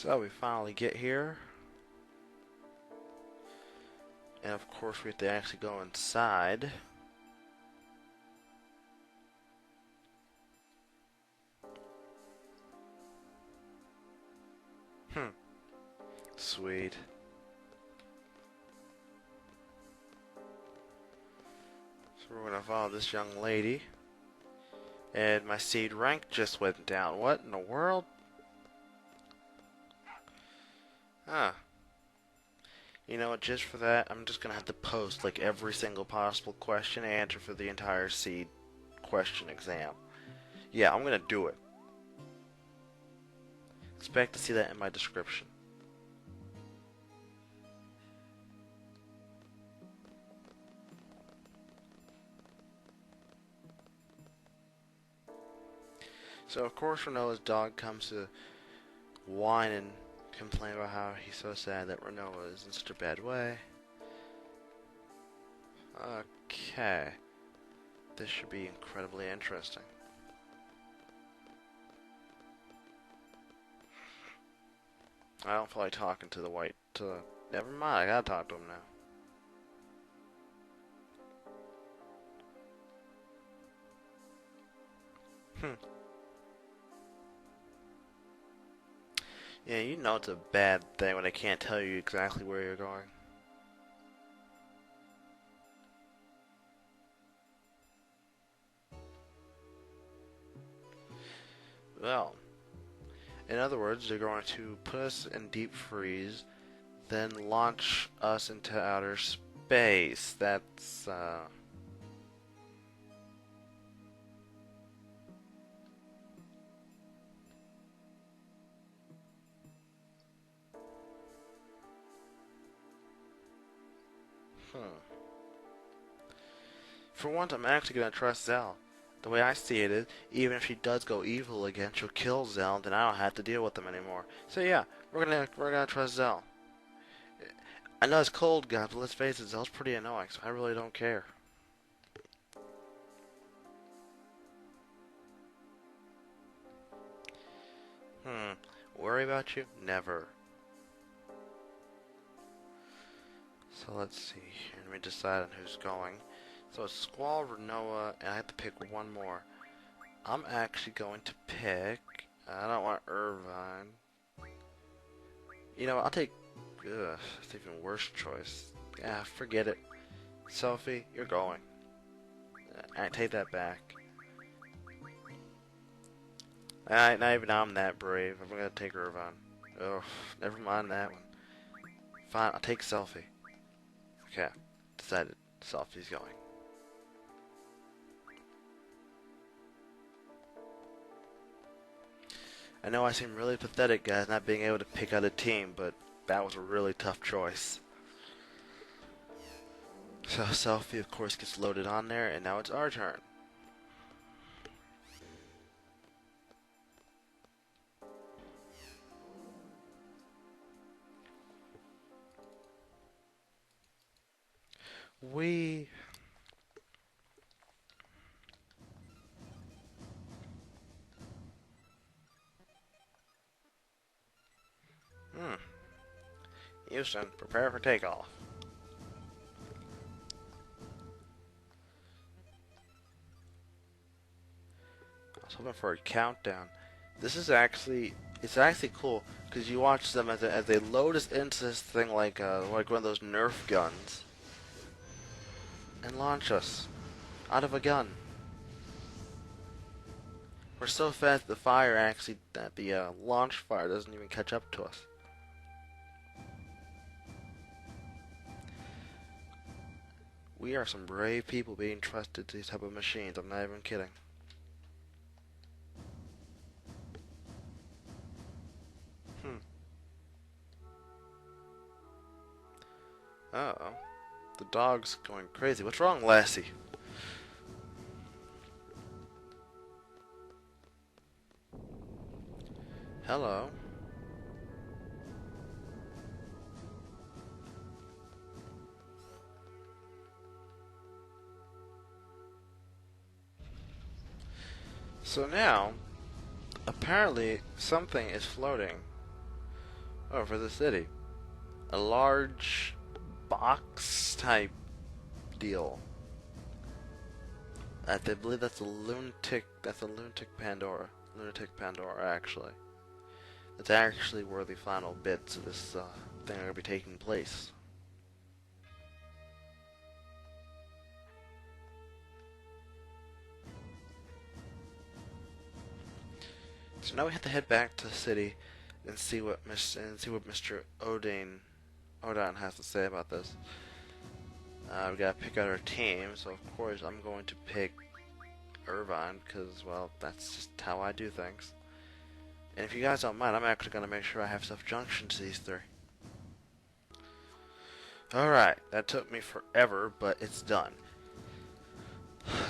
So we finally get here, and of course we have to actually go inside. Sweet. So we're gonna follow this young lady, and my seed rank just went down. What in the world? Huh. You know what, just for that, I'm just gonna have to post like every single possible question and answer for the entire seed question exam. Yeah, I'm gonna do it. Expect to see that in my description. So of course Renault's dog comes to whine and complain about how he's so sad that Renault is in such a bad way. Okay. This should be incredibly interesting. I don't feel like talking to the white. Never mind, I gotta talk to him now. Yeah, you know it's a bad thing when they can't tell you exactly where you're going. Well, in other words, they're going to put us in deep freeze, then launch us into outer space. That's, For once, I'm actually gonna trust Zell. The way I see it is, even if she does go evil again, she'll kill Zell, then I don't have to deal with them anymore. So yeah, we're gonna trust Zell. I know it's cold, guys, but let's face it, Zell's pretty annoying, so I really don't care. Worry about you? Never. So let's see here. Let me decide on who's going. So it's Squall, Renoa, and I have to pick one more. I'm actually going to pick... I don't want Irvine. You know, I'll take... Ugh, it's an even worse choice. Yeah, forget it. Sophie, you're going. I take that back. Not even I'm that brave. I'm gonna take Irvine. Oh, never mind that one. Fine, I'll take Selfie. Okay, decided. Selfie's going. I know I seem really pathetic, guys, not being able to pick out a team, but that was a really tough choice. So Selfie, of course, gets loaded on there, and now it's our turn. We... Houston, prepare for takeoff. I was hoping for a countdown. This is actually... It's actually cool, because you watch them as they load us into this thing like one of those Nerf guns. And launch us. Out of a gun. We're so fast the fire actually... that the launch fire doesn't even catch up to us. We are some brave people being trusted to these type of machines. I'm not even kidding. Uh-oh. The dog's going crazy. What's wrong, Lassie? Hello. So now, apparently something is floating Oh, for the city. A large box type deal. I believe that's a lunatic. That's a lunatic Pandora. Lunatic Pandora, actually. That's actually where the final bits of this thing are going to be taking place. So now we have to head back to the city and see what Mr. Odin has to say about this. We gotta pick out our team, so of course I'm going to pick Irvine because, well, that's just how I do things. And if you guys don't mind, I'm actually gonna make sure I have stuff junction to these three. Alright, that took me forever, but it's done.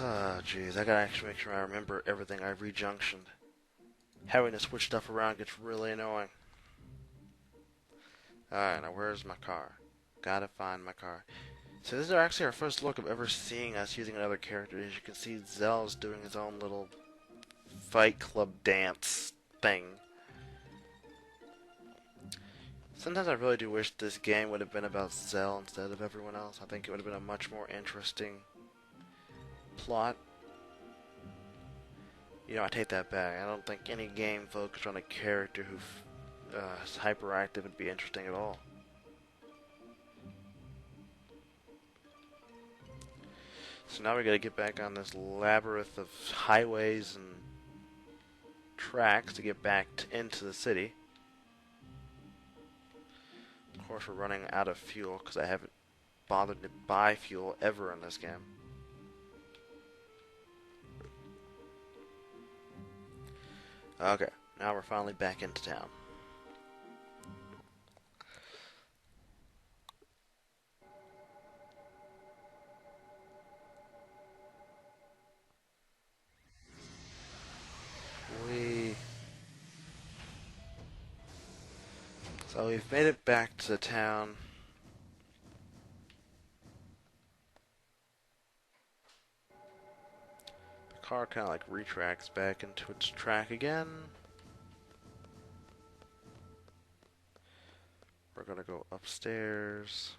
Oh, jeez, I gotta actually make sure I remember everything I rejunctioned. Having to switch stuff around gets really annoying. Alright, now where's my car? Gotta find my car. So this is actually our first look of ever seeing us using another character. As you can see, Zell's doing his own little Fight Club dance thing. Sometimes I really do wish this game would have been about Zell instead of everyone else. I think it would have been a much more interesting plot. You know, I take that back. I don't think any game focused on a character who is hyperactive would be interesting at all. So now we gotta get back on this labyrinth of highways and tracks to get back into the city. Of course, we're running out of fuel because I haven't bothered to buy fuel ever in this game. Okay, now we're finally back into town. So we've made it back to the town. The car kind of like retracts back into its track again. We're gonna go upstairs.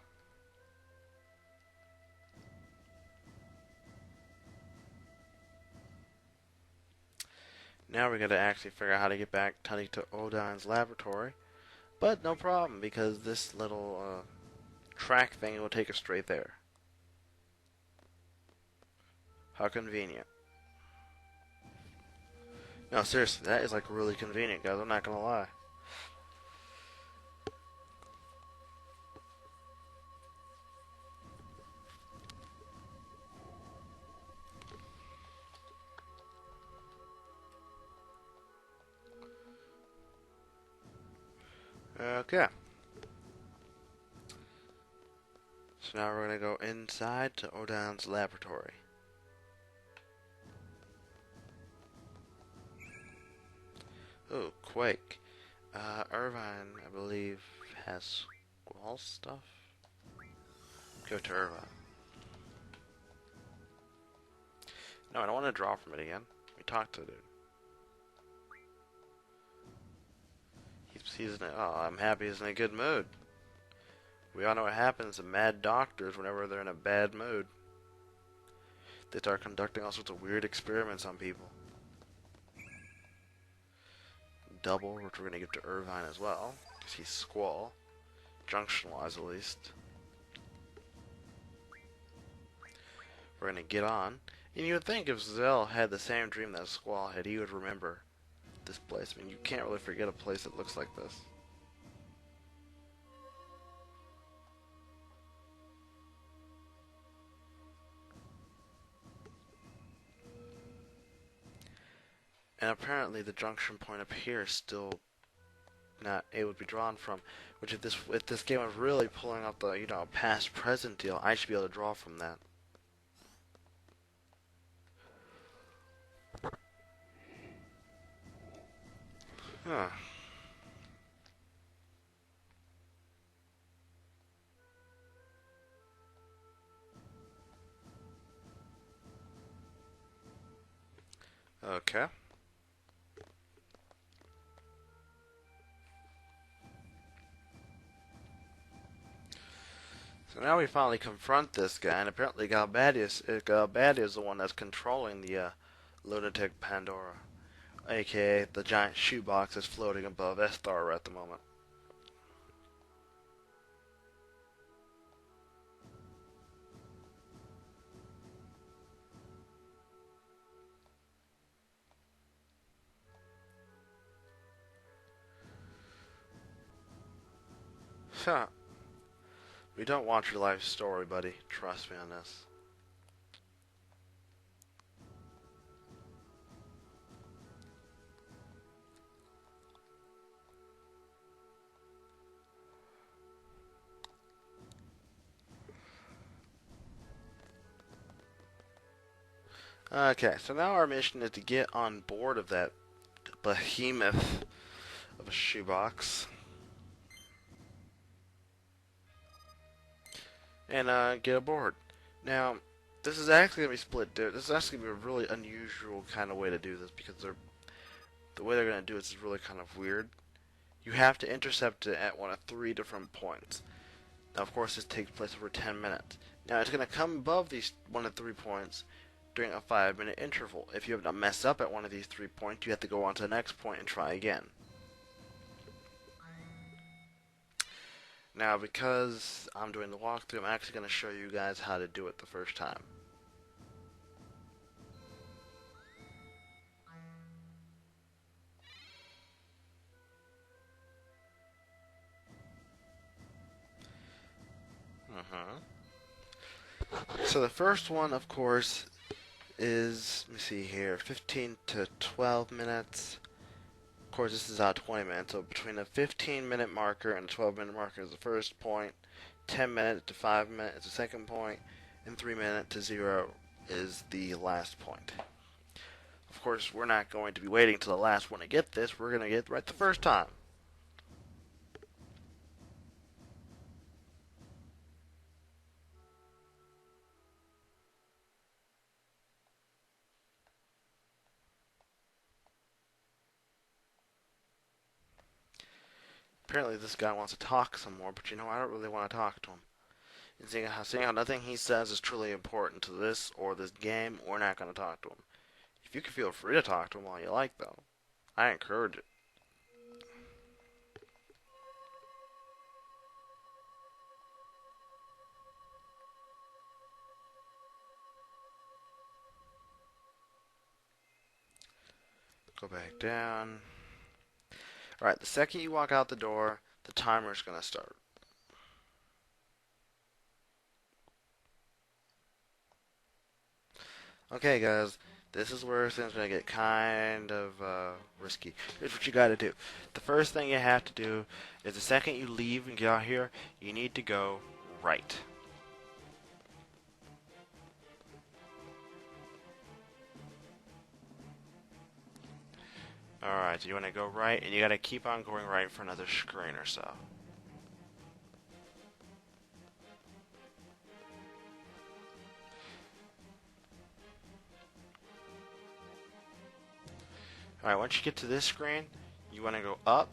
Now we gotta actually figure out how to get back to Odin's laboratory. But no problem, because this little track thing will take us straight there. How convenient. No, seriously, that is like really convenient, guys. I'm not gonna lie. Okay. So now we're gonna go inside to Odin's laboratory. Ooh, Quake. Irvine, I believe, has squall stuff. Go to Irvine. No, I don't want to draw from it again. We talked to the dude. I'm happy he's in a good mood. We all know what happens to mad doctors whenever they're in a bad mood. They start conducting all sorts of weird experiments on people. Double, which we're going to give to Irvine as well, because he's Squall. Junction-wise, at least. We're going to get on. And you would think if Zell had the same dream that Squall had, he would remember this place. I mean, you can't really forget a place that looks like this. And apparently the junction point up here is still not able to be drawn from. Which if this game was really pulling up the, past present deal, I should be able to draw from that. Huh. Okay. So now we finally confront this guy, and apparently Galbadia is the one that's controlling the lunatic Pandora, aka the giant shoebox that's floating above Esthar at the moment. Huh. We don't want your life story, buddy. Trust me on this. Okay, so now our mission is to get on board of that behemoth of a shoebox and get aboard. Now, this is actually going to be split. This is actually going to be a really unusual kind of way to do this because the way they're going to do it is really kind of weird. You have to intercept it at one of 3 different points. Now, of course, this takes place over 10 minutes. Now, it's going to come above these 1 of 3 points during a 5-minute interval. If you have to mess up at one of these 3 points, you have to go on to the next point and try again. Now, because I'm doing the walkthrough, I'm actually going to show you guys how to do it the first time. So the first one, of course, is, let me see here, 15 to 12 minutes. Of course, this is 20 minutes, so between a 15-minute marker and a 12-minute marker is the first point, 10 minutes to 5 minutes is the second point, and 3 minutes to 0 is the last point. Of course, we're not going to be waiting till the last one to get this. We're going to get it right the first time. Apparently this guy wants to talk some more, but you know, I don't really want to talk to him. And seeing how nothing he says is truly important to this or this game, we're not going to talk to him. If you can feel free to talk to him all you like, though, I encourage it. Go back down. Alright, the second you walk out the door, the timer's going to start. Okay, guys, this is where things are going to get kind of risky. Here's what you got to do. The first thing you have to do is the second you leave and get out here, you need to go right. Alright, so you want to go right, and you got to keep on going right for another screen or so. Alright, once you get to this screen, you want to go up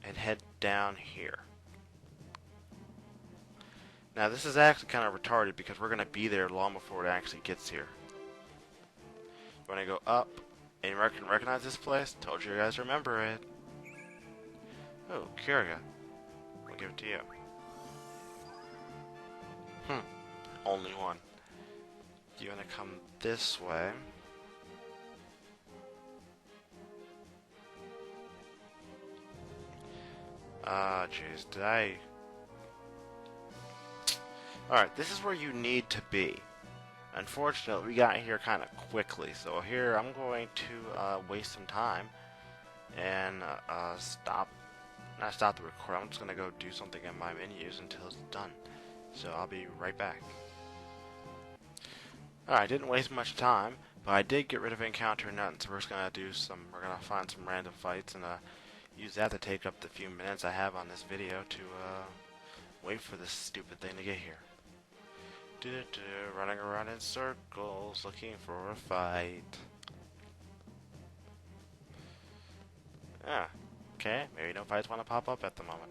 and head down here. Now this is actually kind of retarded because we're going to be there long before it actually gets here. You want to go up and recognize this place? Told you guys remember it. Oh, Kiriga. I'll give it to you. Only one. You want to come this way. Jeez, did I... Alright, this is where you need to be. Unfortunately, we got here kind of quickly, so here I'm going to waste some time and not stop the record. I'm just going to go do something in my menus until it's done. So I'll be right back. Alright, I didn't waste much time, but I did get rid of encounter none, so we're just going to we're going to find some random fights and use that to take up the few minutes I have on this video to wait for this stupid thing to get here. Running around in circles looking for a fight. Okay, maybe no fights want to pop up at the moment.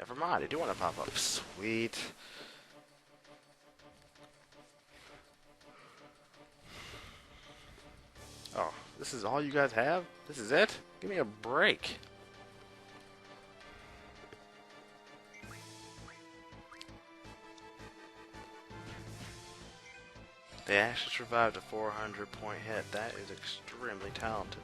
Never mind, I do want to pop up. Sweet. Oh, this is all you guys have? This is it? Give me a break. They actually survived a 400-point hit. That is extremely talented.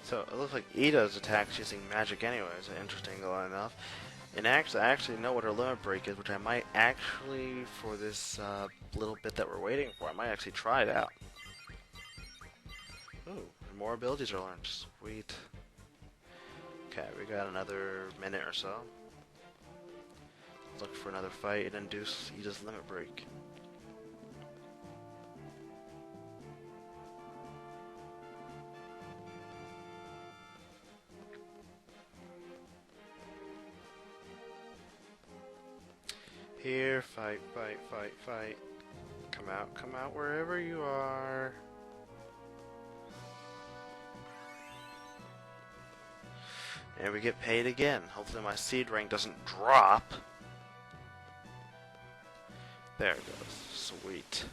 So it looks like Ida's attacks using magic anyways, interesting enough. And actually, I actually know what her limit break is, which I might actually, for this little bit that we're waiting for, I might actually try it out. Ooh, more abilities are learned. Sweet. Okay, we got another minute or so. Look for another fight and induce Ida's limit break. Here, fight, fight, fight, fight. Come out wherever you are. And we get paid again. Hopefully my seed rank doesn't drop. There it goes. Sweet.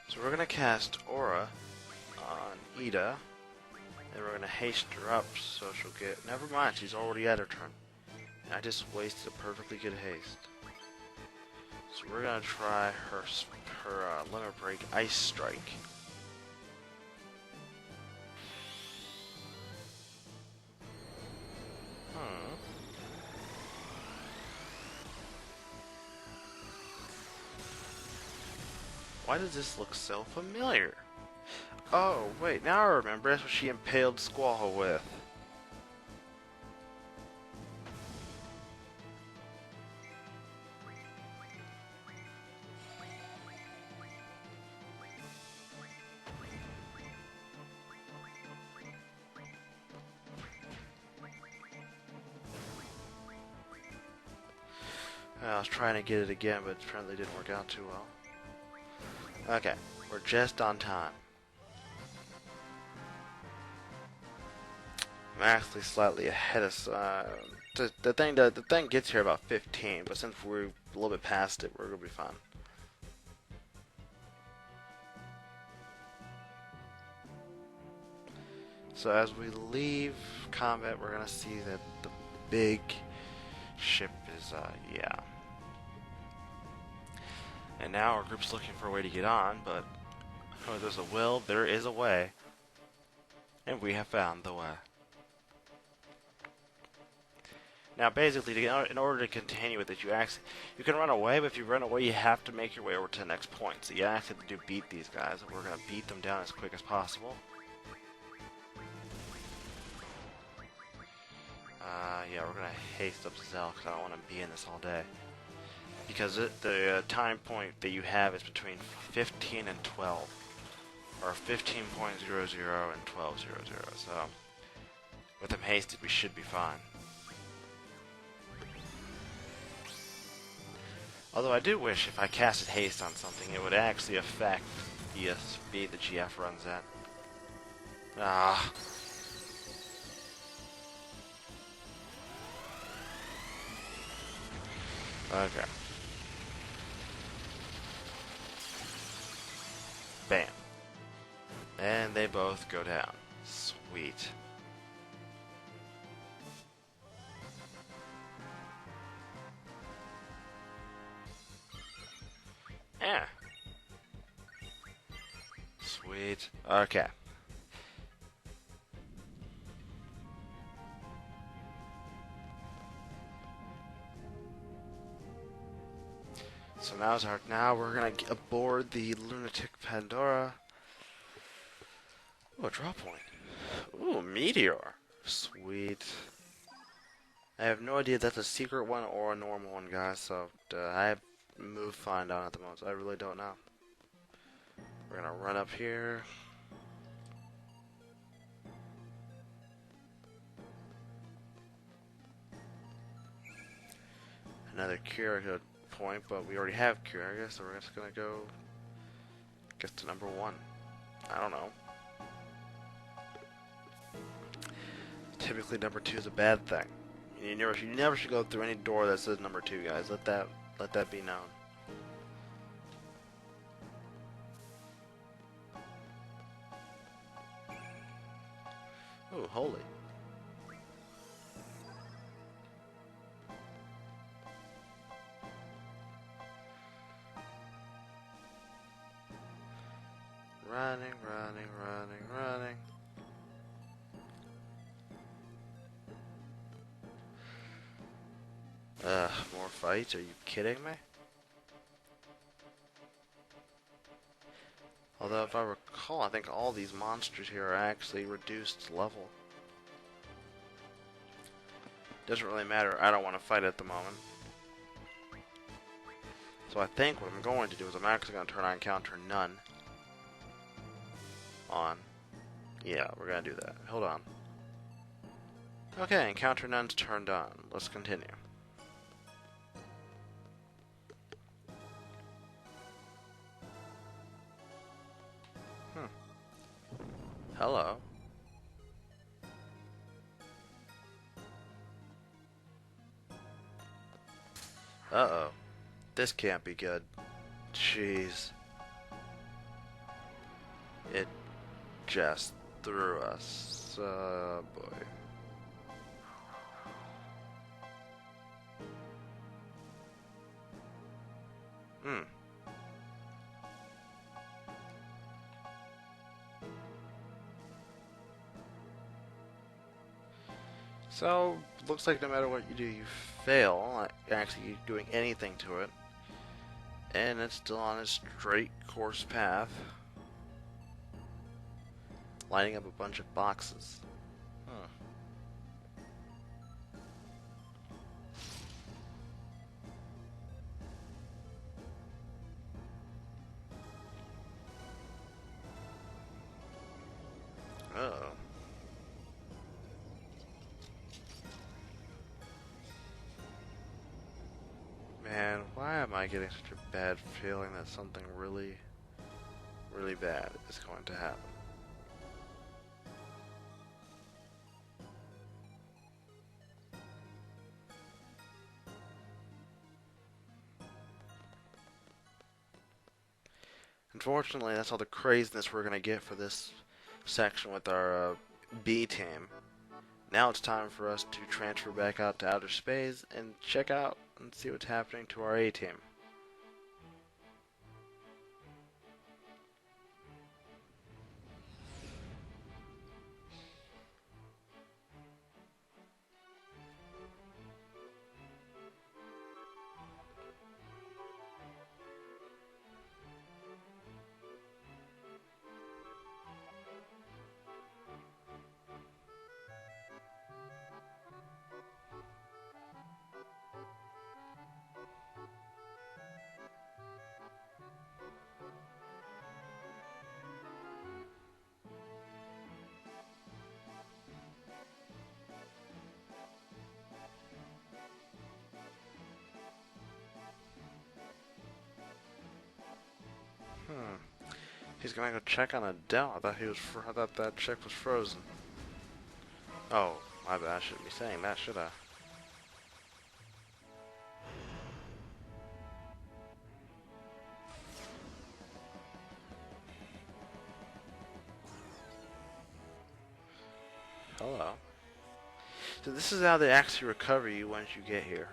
So we're gonna cast Aura on Ida, and we're gonna haste her up so she'll get. Never mind, she's already at her turn. And I just wasted a perfectly good haste. So we're gonna try her limit break, Ice Strike. Why does this look so familiar? Oh, wait, now I remember. That's what she impaled Squall with. I was trying to get it again, but apparently didn't work out too well. Okay, we're just on time. I'm actually slightly ahead of the thing gets here about 15, but since we're a little bit past it, we're gonna be fine. So as we leave combat, we're gonna see that the big ship is yeah. And now our group's looking for a way to get on, but oh, there's a will, there is a way. And we have found the way. Now basically, in order to continue with it, you can run away, but if you run away, you have to make your way over to the next point. So you actually have to beat these guys, and we're going to beat them down as quick as possible. Yeah, we're going to haste up Zell, because I don't want to be in this all day. Because the time point that you have is between 15 and 12. Or 15.00 and 12.00. So, with them hasted, we should be fine. Although I do wish if I casted haste on something, it would actually affect the speed the GF runs at. Ah. Okay. Bam. And they both go down. Sweet. Yeah. Sweet. Okay. So now we're gonna aboard the Lunatic Pandora. Ooh, a drop point. Ooh, meteor. Sweet. I have no idea if that's a secret one or a normal one, guys, so I have moved find on at the moment, so I really don't know. We're gonna run up here. Another cure point, but we already have cure, I guess, so we're just gonna go, to number 1. I don't know. Typically number 2 is a bad thing. You never should go through any door that says number 2, guys. Let that be known. Ooh, holy. Running, running, running, running. More fights? Are you kidding me? Although, if I recall, I think all these monsters here are actually reduced level. Doesn't really matter. I don't want to fight at the moment. So I think what I'm going to do is I'm actually going to turn on Encounter None. On. Yeah, we're going to do that. Hold on. Okay, Encounter None's turned on. Let's continue. Hello. Uh-oh. This can't be good. Jeez. It just threw us. Boy. Hmm. So, looks like no matter what you do, you fail at actually doing anything to it. And it's still on a straight course path. Lining up a bunch of boxes. Huh. Uh-oh. Man, why am I getting such a bad feeling that something really, really bad is going to happen? Unfortunately, that's all the craziness we're going to get for this section with our B team. Now it's time for us to transfer back out to outer space and check out and see what's happening to our A team. He's gonna go check on Adele. I thought that chick was frozen. Oh, my bad. I shouldn't be saying that, should I? Hello. So this is how they actually recover you once you get here.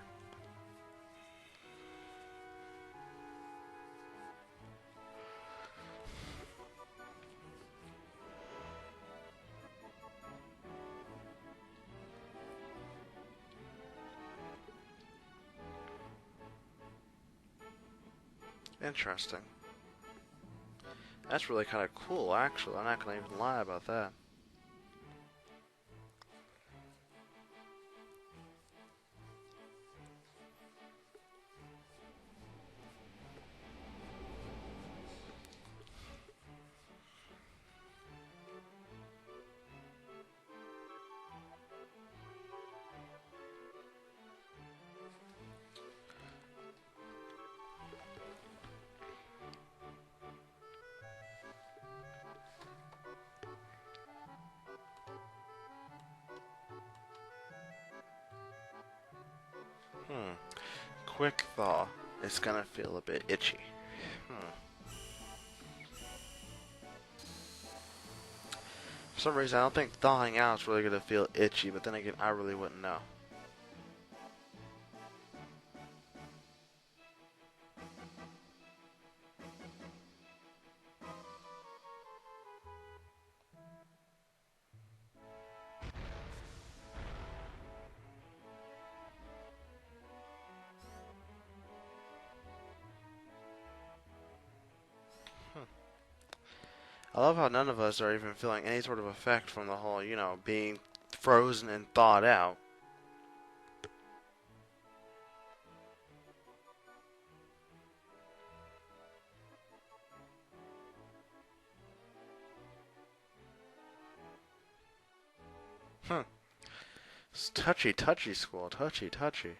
Interesting. That's really kind of cool, actually. I'm not going to even lie about that. Hmm. Quick thaw. It's gonna feel a bit itchy. Hmm. For some reason, I don't think thawing out is really gonna feel itchy, but then again, I really wouldn't know. Hmm. I love how none of us are even feeling any sort of effect from the whole, being frozen and thawed out. Hmm. It's touchy, touchy school. Touchy, touchy.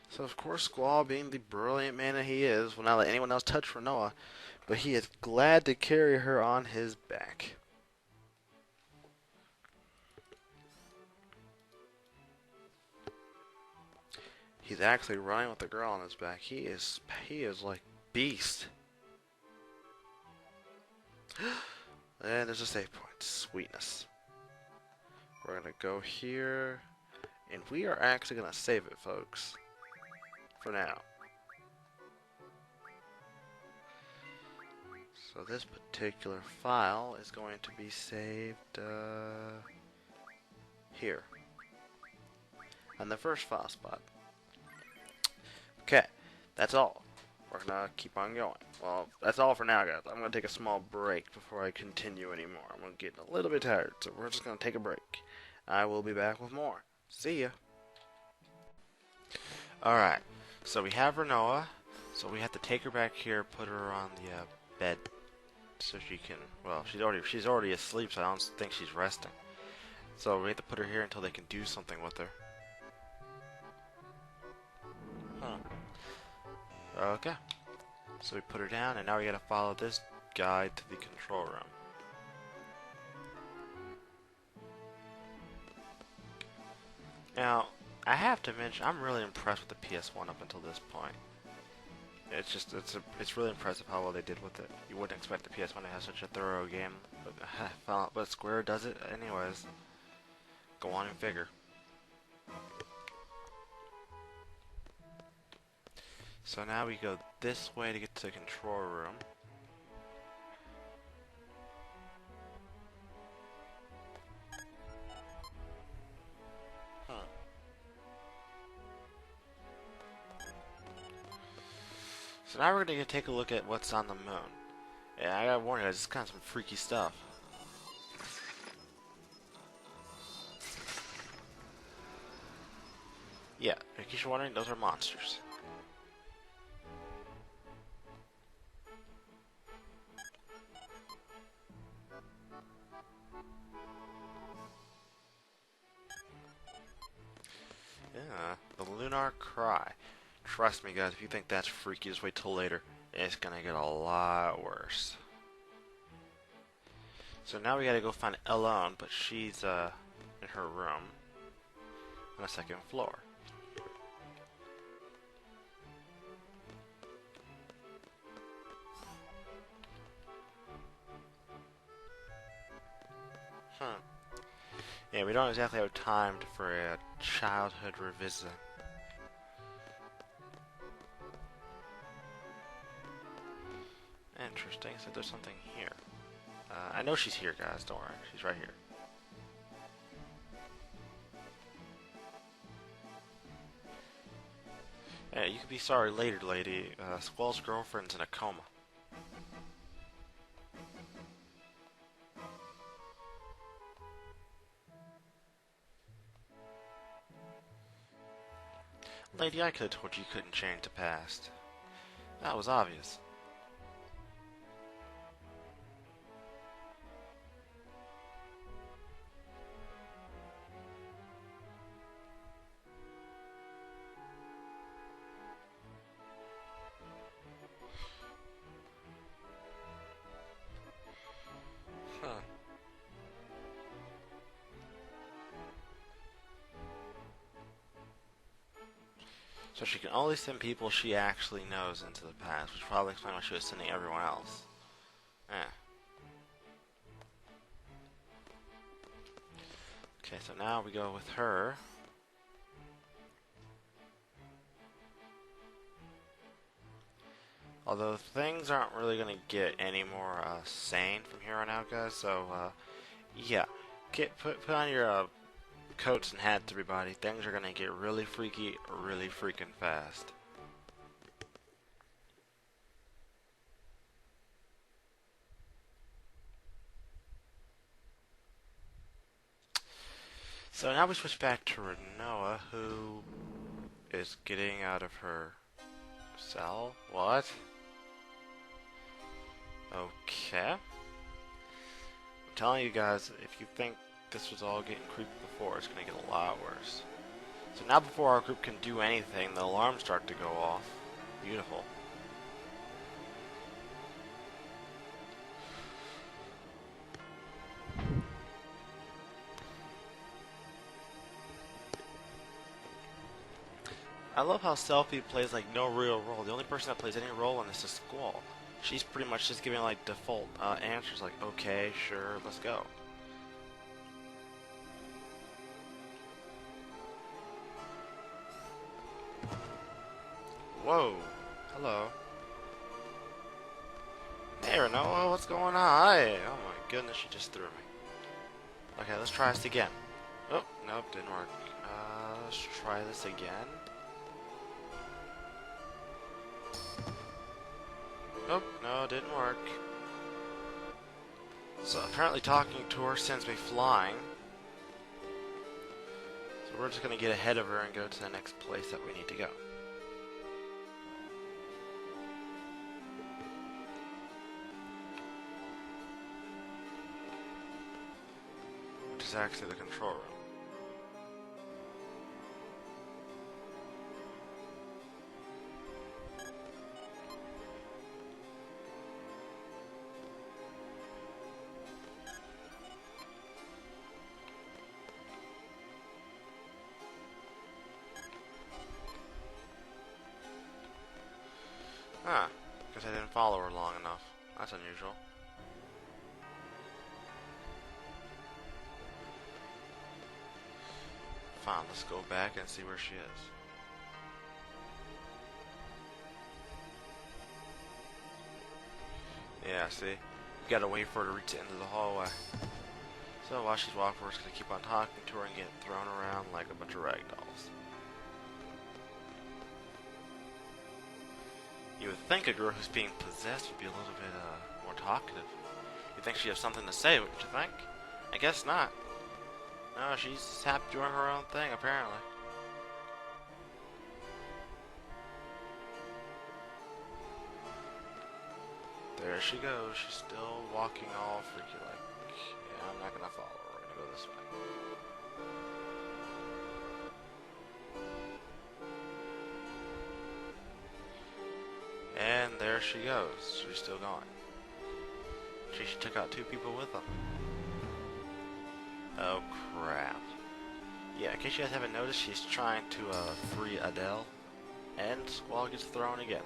So, of course, Squall, being the brilliant man that he is, will not let anyone else touch Renoa, but he is glad to carry her on his back. He's actually running with the girl on his back. He is like beast. And there's a save point. Sweetness. We're gonna go here, and we are actually gonna save it, folks. For now. So this particular file is going to be saved here, on the first file spot. Okay, that's all. We're gonna keep on going. Well, that's all for now, guys. I'm gonna take a small break before I continue anymore. I'm gonna get a little bit tired, so we're just gonna take a break. I will be back with more. See ya. Alright, so we have Renoa, so we have to take her back here, put her on the bed, so she can, well, she's already asleep, so I don't think she's resting. So we have to put her here until they can do something with her. Huh. Okay. So we put her down, and now we gotta follow this guide to the control room. Now, I have to mention, I'm really impressed with the PS1 up until this point. It's really impressive how well they did with it. You wouldn't expect the PS1 to have such a thorough game, but Square does it anyways. Go on and figure. So now we go this way to get to the control room. Huh. So now we're gonna take a look at what's on the moon. Yeah, I gotta warn you guys, this is kind of some freaky stuff. Yeah, in case you're wondering, those are monsters. Yeah, the Lunar Cry. Trust me, guys, if you think that's freaky, just wait till later. It's gonna get a lot worse. So now we gotta go find Elone, but she's in her room on the second floor. Huh. Yeah, we don't exactly have time for a childhood revisit. Interesting, so there's something here. I know she's here, guys, don't worry. She's right here. Yeah, you could be sorry later, lady. Squall's girlfriend's in a coma. Lady, I could have told you couldn't change the past. That was obvious. Huh. So she can only send people she actually knows into the past, which probably explains why she was sending everyone else. Eh. Okay, so now we go with her. Although things aren't really going to get any more sane from here on out, guys. So, yeah. Put on your coats and hats, everybody. Things are going to get really freaky, really freaking fast. So now we switch back to Renoa, who is getting out of her cell. What? Okay. I'm telling you guys, if you think this was all getting creepy before, it's going to get a lot worse. So now before our group can do anything, the alarms start to go off. Beautiful. I love how Selfie plays like no real role. The only person that plays any role in this is Squall. She's pretty much just giving like default answers like, okay, sure, let's go. Whoa. Hello. Hey, Renoa, what's going on? Hi. Oh my goodness, she just threw me. Okay, let's try this again. Oh, nope, didn't work. Let's try this again. Oh, no, didn't work. So apparently talking to her sends me flying. So we're just gonna get ahead of her and go to the next place that we need to go. Which is actually the control room. Huh, because I didn't follow her long enough. That's unusual. Fine, let's go back and see where she is. Yeah, see? You gotta wait for her to reach the end of the hallway. So while she's walking, we're just gonna keep on talking to her and getting thrown around like a bunch of rag dolls. You would think a girl who's being possessed would be a little bit more talkative. You'd think she'd have something to say, wouldn't you think? I guess not. No, she's just happy doing her own thing, apparently. There she goes. She's still walking all freaky like, yeah, I'm not gonna follow her. We're gonna go this way. And there she goes. She's still going. She took out 2 people with them. Oh crap. Yeah, in case you guys haven't noticed, she's trying to free Adele. And Squall gets thrown again.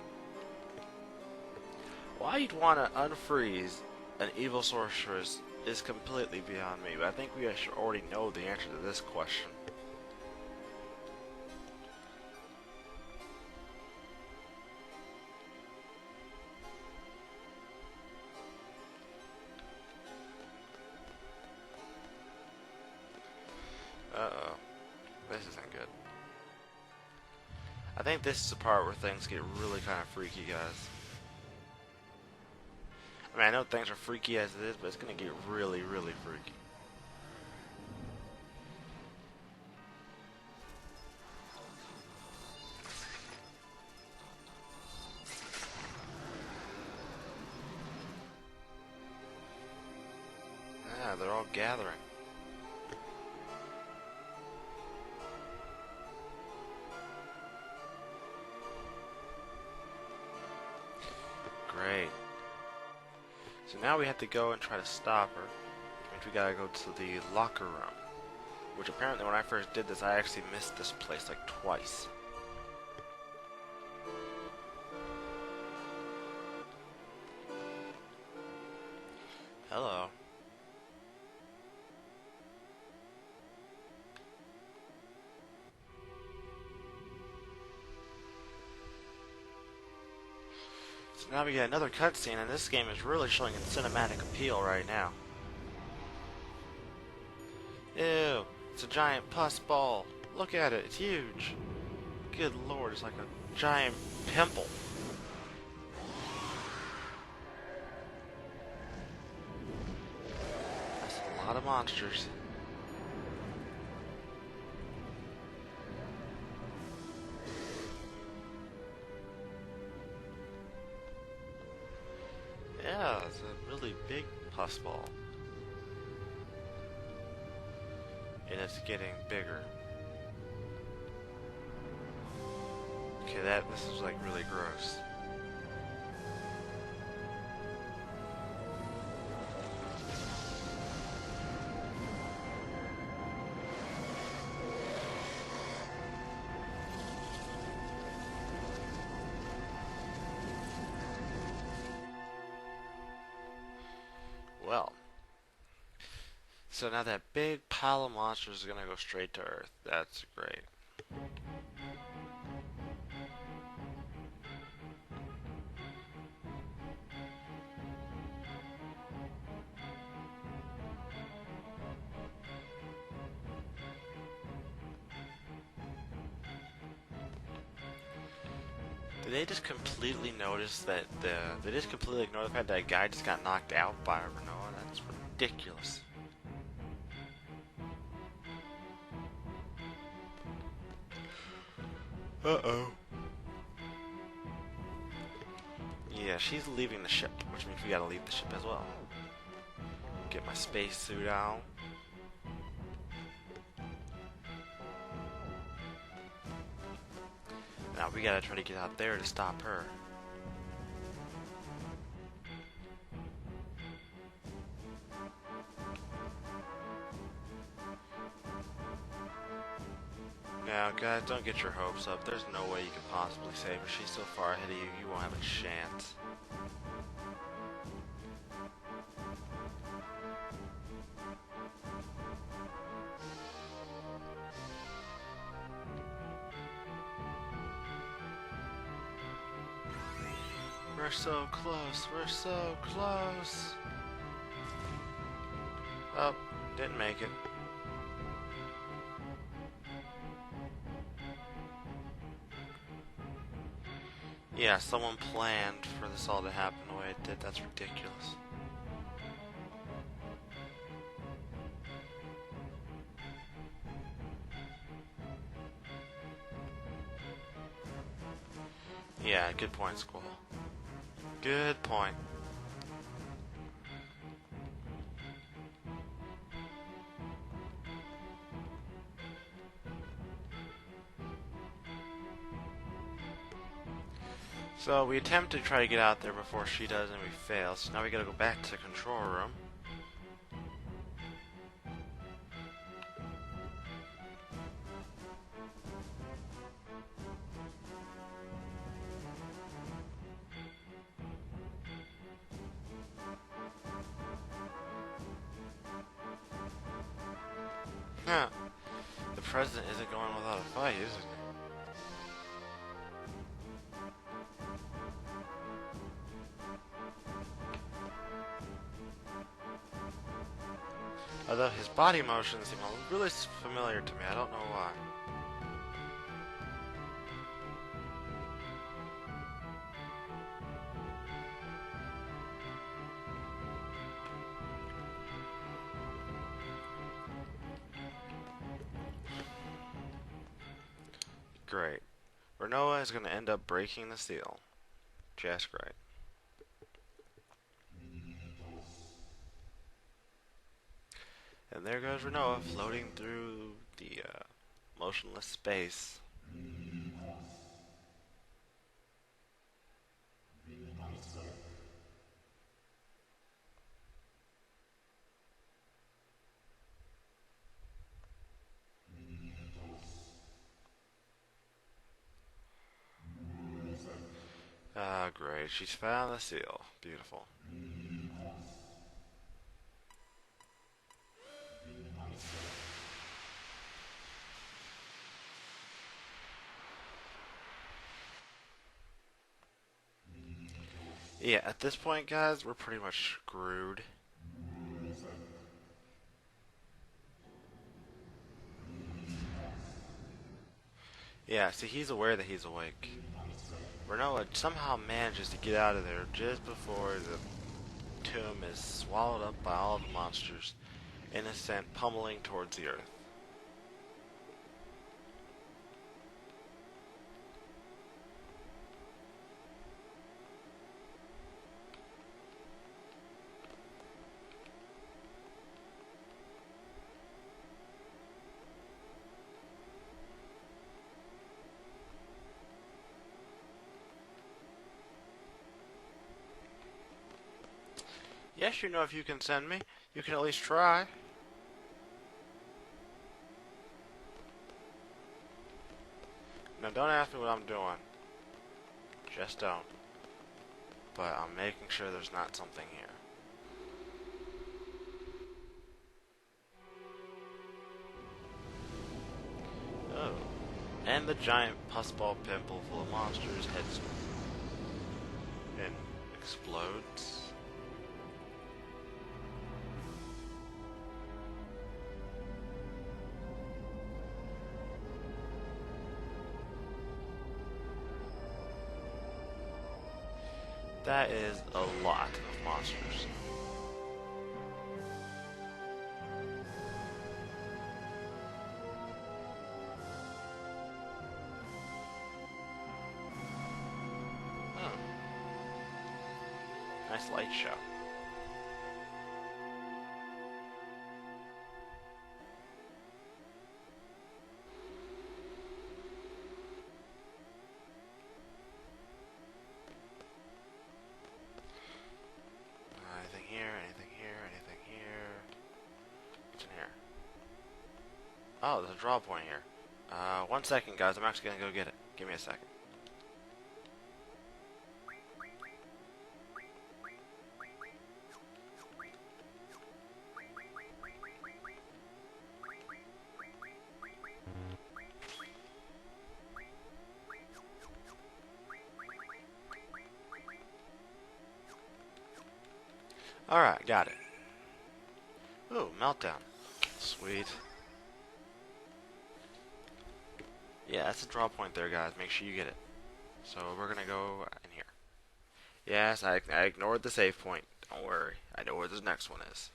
Why you'd want to unfreeze an evil sorceress is completely beyond me, but I think we should already know the answer to this question. Uh-oh. This isn't good. I think this is the part where things get really kind of freaky, guys. I mean, I know things are freaky as it is, but it's gonna get really, really freaky. Yeah, they're all gathering. Great. So now we have to go and try to stop her. Which means we gotta go to the locker room. Which apparently when I first did this, I actually missed this place like twice. Hello. So now we get another cutscene, and this game is really showing its cinematic appeal right now. Ew, it's a giant pus ball. Look at it, it's huge. Good lord, it's like a giant pimple. That's a lot of monsters. Yeah, it's a really big pus ball. And it's getting bigger. Okay, this is like really gross. Well, so now that big pile of monsters is gonna go straight to Earth. That's great. Did they just completely notice that they just completely ignore the fact that guy just got knocked out by a Renoa? That's ridiculous. Uh-oh. Yeah, she's leaving the ship, which means we gotta leave the ship as well. Get my spacesuit out. Now we gotta try to get out there to stop her. Now, guys, don't get your hopes up. There's no way you can possibly save her. She's so far ahead of you, you won't have a chance. We're so close. We're so close. Oh, didn't make it. Yeah, someone planned for this all to happen the way it did. That's ridiculous. Yeah, good point, Squall. Good point. So we attempt to try to get out there before she does and we fail, so now we gotta go back to the control room. Huh. The president isn't going without a fight, is it? Although his body motions seem really familiar to me, I don't know why. Great. Renoa is going to end up breaking the seal. Just great. And there goes Renoa floating through the motionless space. Ah, great. She's found the seal. Beautiful. Yeah, at this point, guys, we're pretty much screwed. Yeah, see, he's aware that he's awake. Renoa somehow manages to get out of there just before the tomb is swallowed up by all the monsters and is sent pummeling towards the earth. Yes, you know if you can send me, you can at least try. Now don't ask me what I'm doing. Just don't. But I'm making sure there's not something here. Oh. And the giant pussball pimple full of monsters heads and explodes. That is a lot of monsters. Oh. Nice light show. Anything here, anything here, anything here. What's in here? Oh, there's a draw point here. 1 second, guys. I'm actually gonna go get it. Give me a second. Alright, got it. Ooh, meltdown. Sweet. Yeah, that's a draw point there, guys. Make sure you get it. So we're gonna go in here. Yes, I ignored the save point. Don't worry. I know where this next one is.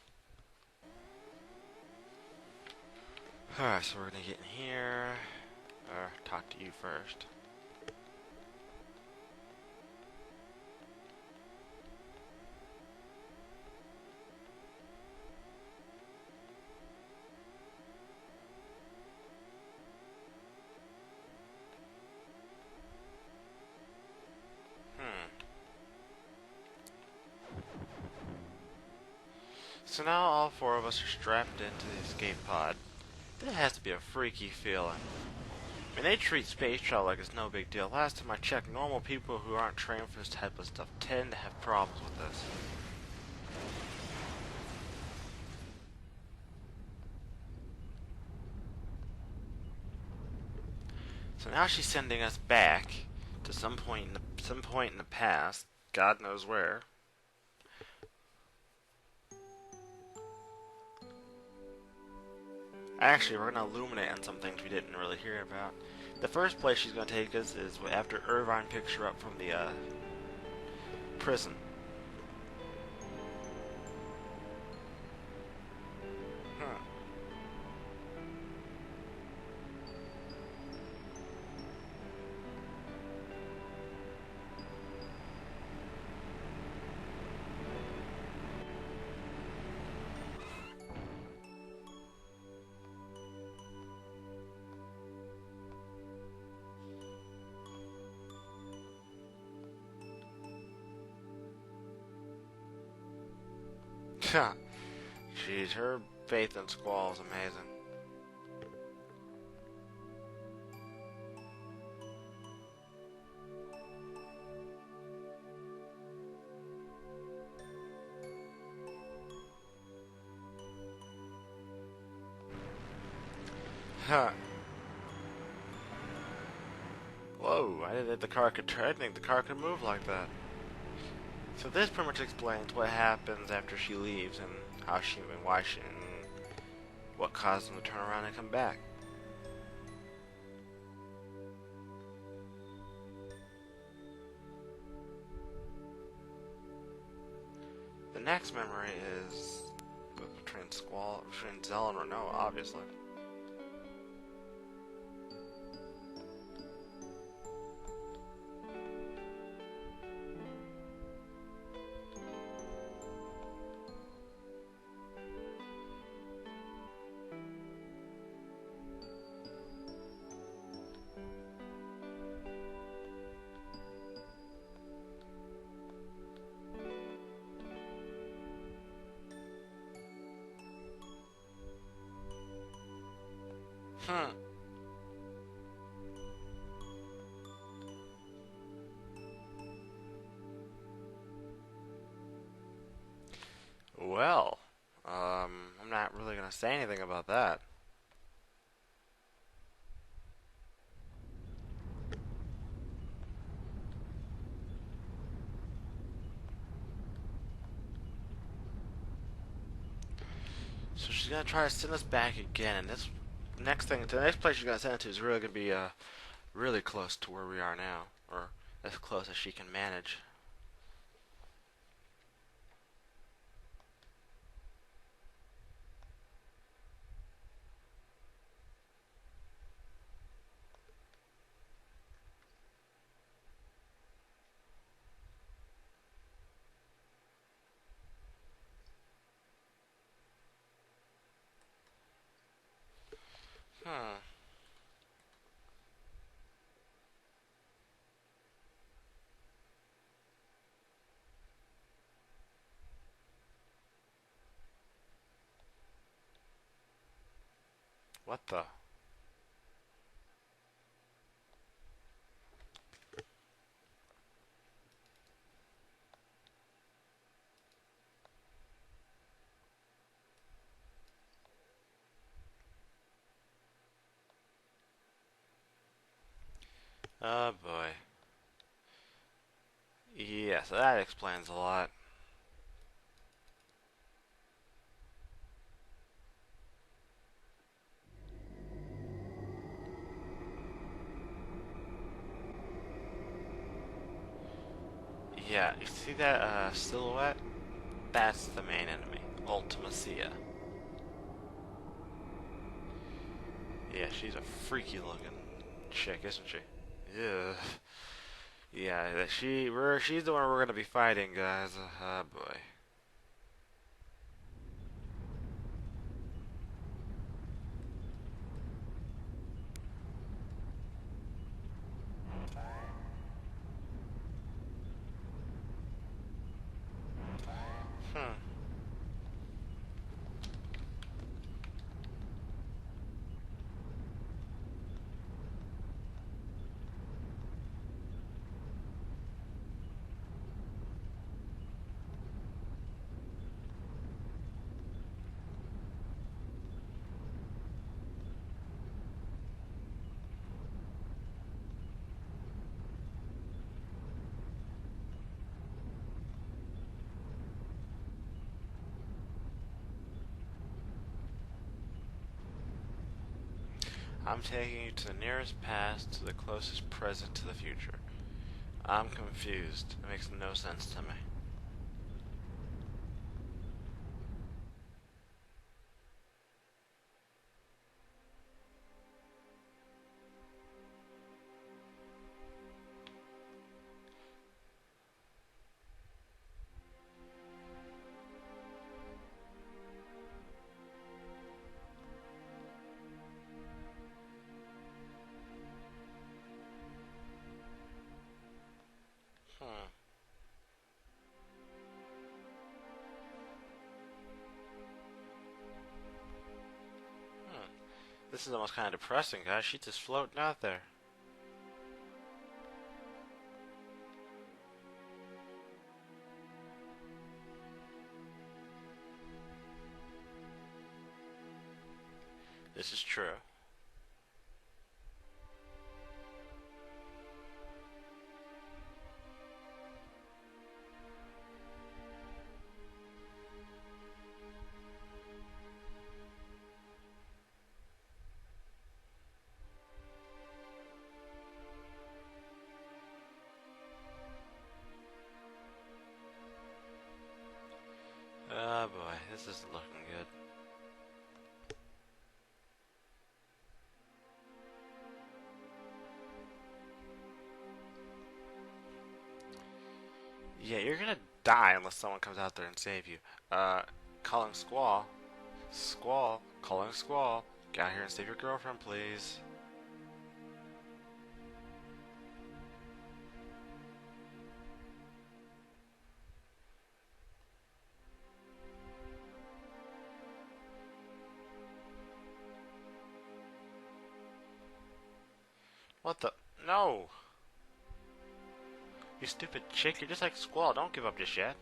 Alright, so we're gonna get in here. Or talk to you first. So now all four of us are strapped into the escape pod. That has to be a freaky feeling. I mean, they treat space travel like it's no big deal. Last time I checked, normal people who aren't trained for this type of stuff tend to have problems with this. So now she's sending us back to some point in the past, God knows where. Actually, we're going to illuminate on some things we didn't really hear about. The first place she's going to take us is after Irvine picks her up from the prison. Huh. Jeez, her faith in Squall is amazing. Huh. Whoa, I didn't think the car could move like that. So this pretty much explains what happens after she leaves and how she and why she and what caused them to turn around and come back. The next memory is between Zell and Renault, obviously. Hmm. Well, I'm not really gonna say anything about that. So she's gonna try to send us back again, and this the next place she's gonna send us to is really gonna be really close to where we are now, or as close as she can manage. Hmm. What the? Oh boy. Yes, that explains a lot. Yeah, you see that silhouette? That's the main enemy, Ultimacia. Yeah, she's a freaky looking chick, isn't she? Yeah. Yeah, she's the one we're gonna be fighting, guys. Oh boy. Hmm. I'm taking you to the nearest past, to the closest present, to the future. I'm confused. It makes no sense to me. Hmm. Hmm. This is almost kind of depressing, guys. She's just floating out there. This is true. Oh boy, this isn't looking good. Yeah, you're gonna die unless someone comes out there and save you. Calling Squall. Squall, calling Squall. Get out here and save your girlfriend, please. What the? No! You stupid chick, you're just like Squall. Don't give up just yet.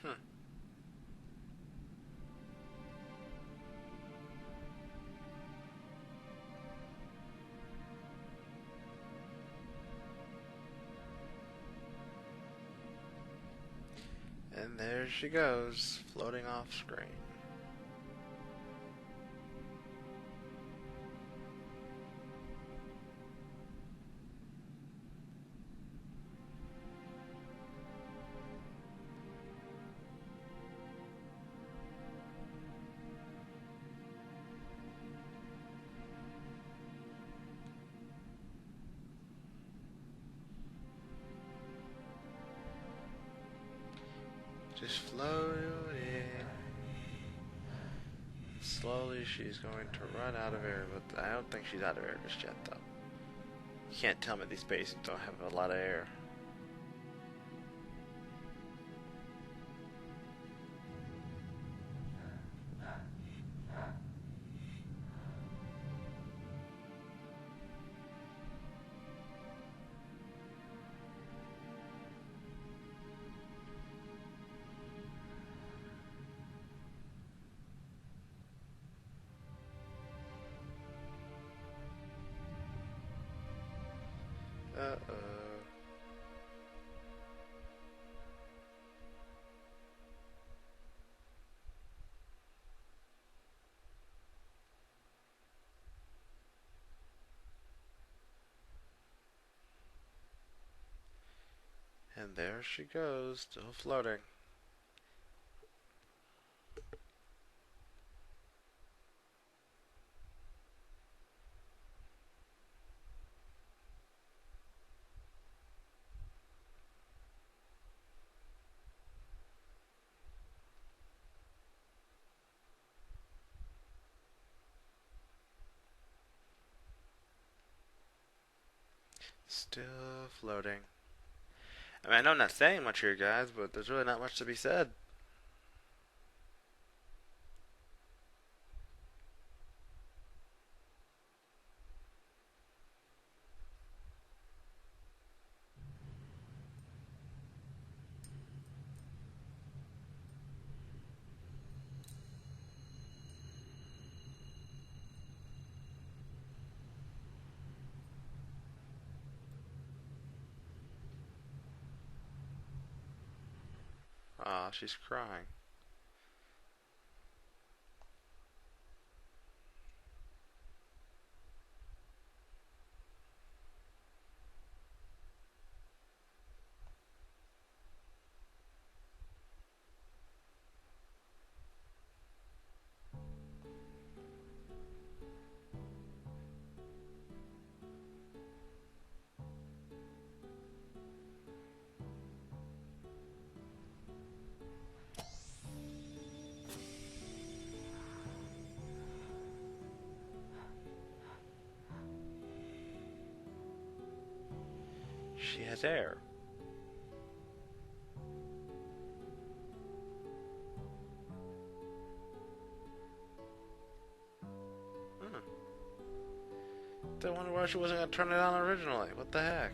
Hmm. And there she goes, floating off screen. Just floating. Slowly she's going to run out of air, but I don't think she's out of air just yet though. You can't tell me these spaces don't have a lot of air. Uh-oh. And there she goes, still floating. Still floating. I mean, I know I'm not saying much here, guys, but there's really not much to be said. Aw, she's crying. She has air. Hmm. I wonder why she wasn't gonna turn it on originally. What the heck?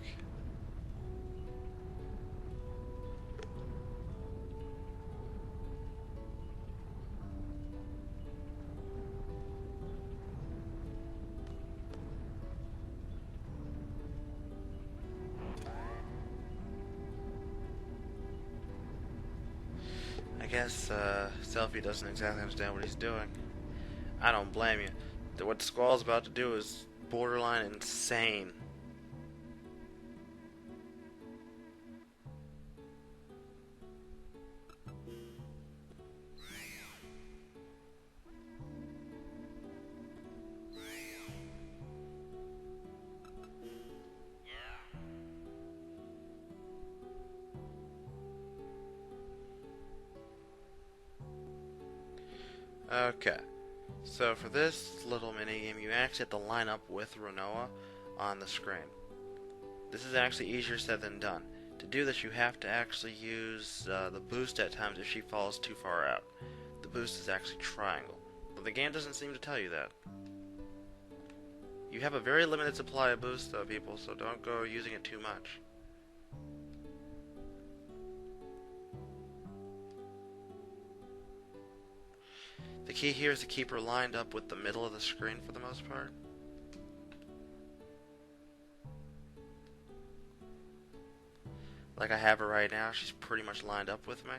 guess Selfie doesn't exactly understand what he's doing. I don't blame you. What Squall's about to do is borderline insane. Okay, so for this little mini game, you actually have to line up with Renoa on the screen. This is actually easier said than done. To do this, you have to actually use the boost at times if she falls too far out. The boost is actually triangle, but the game doesn't seem to tell you that. You have a very limited supply of boost though, people, so don't go using it too much. The key here is to keep her lined up with the middle of the screen for the most part. Like I have her right now, she's pretty much lined up with me.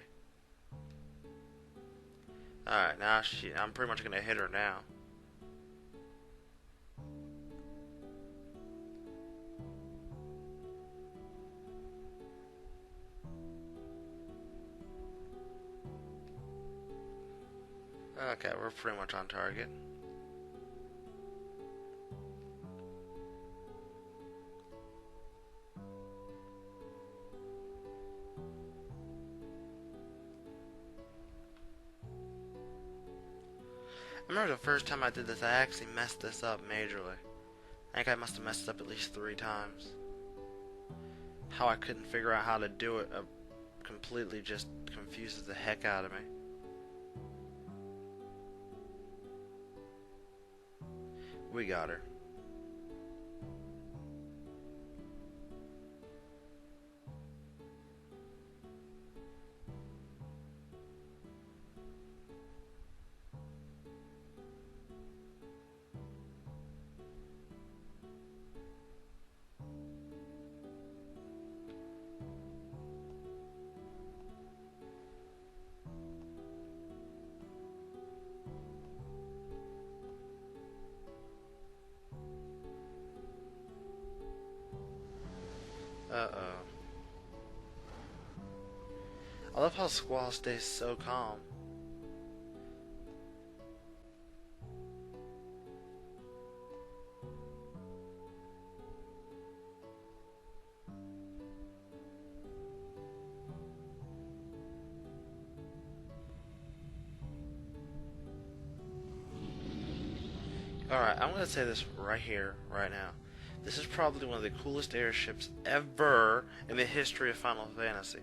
Alright, now I'm pretty much gonna hit her now. Okay, we're pretty much on target. I remember the first time I did this, I actually messed this up majorly. I think I must have messed it up at least 3 times. How I couldn't figure out how to do it completely just confuses the heck out of me. We got her. Uh-oh. I love how Squall stays so calm. Alright, I'm gonna say this right here, right now. This is probably one of the coolest airships ever in the history of Final Fantasy.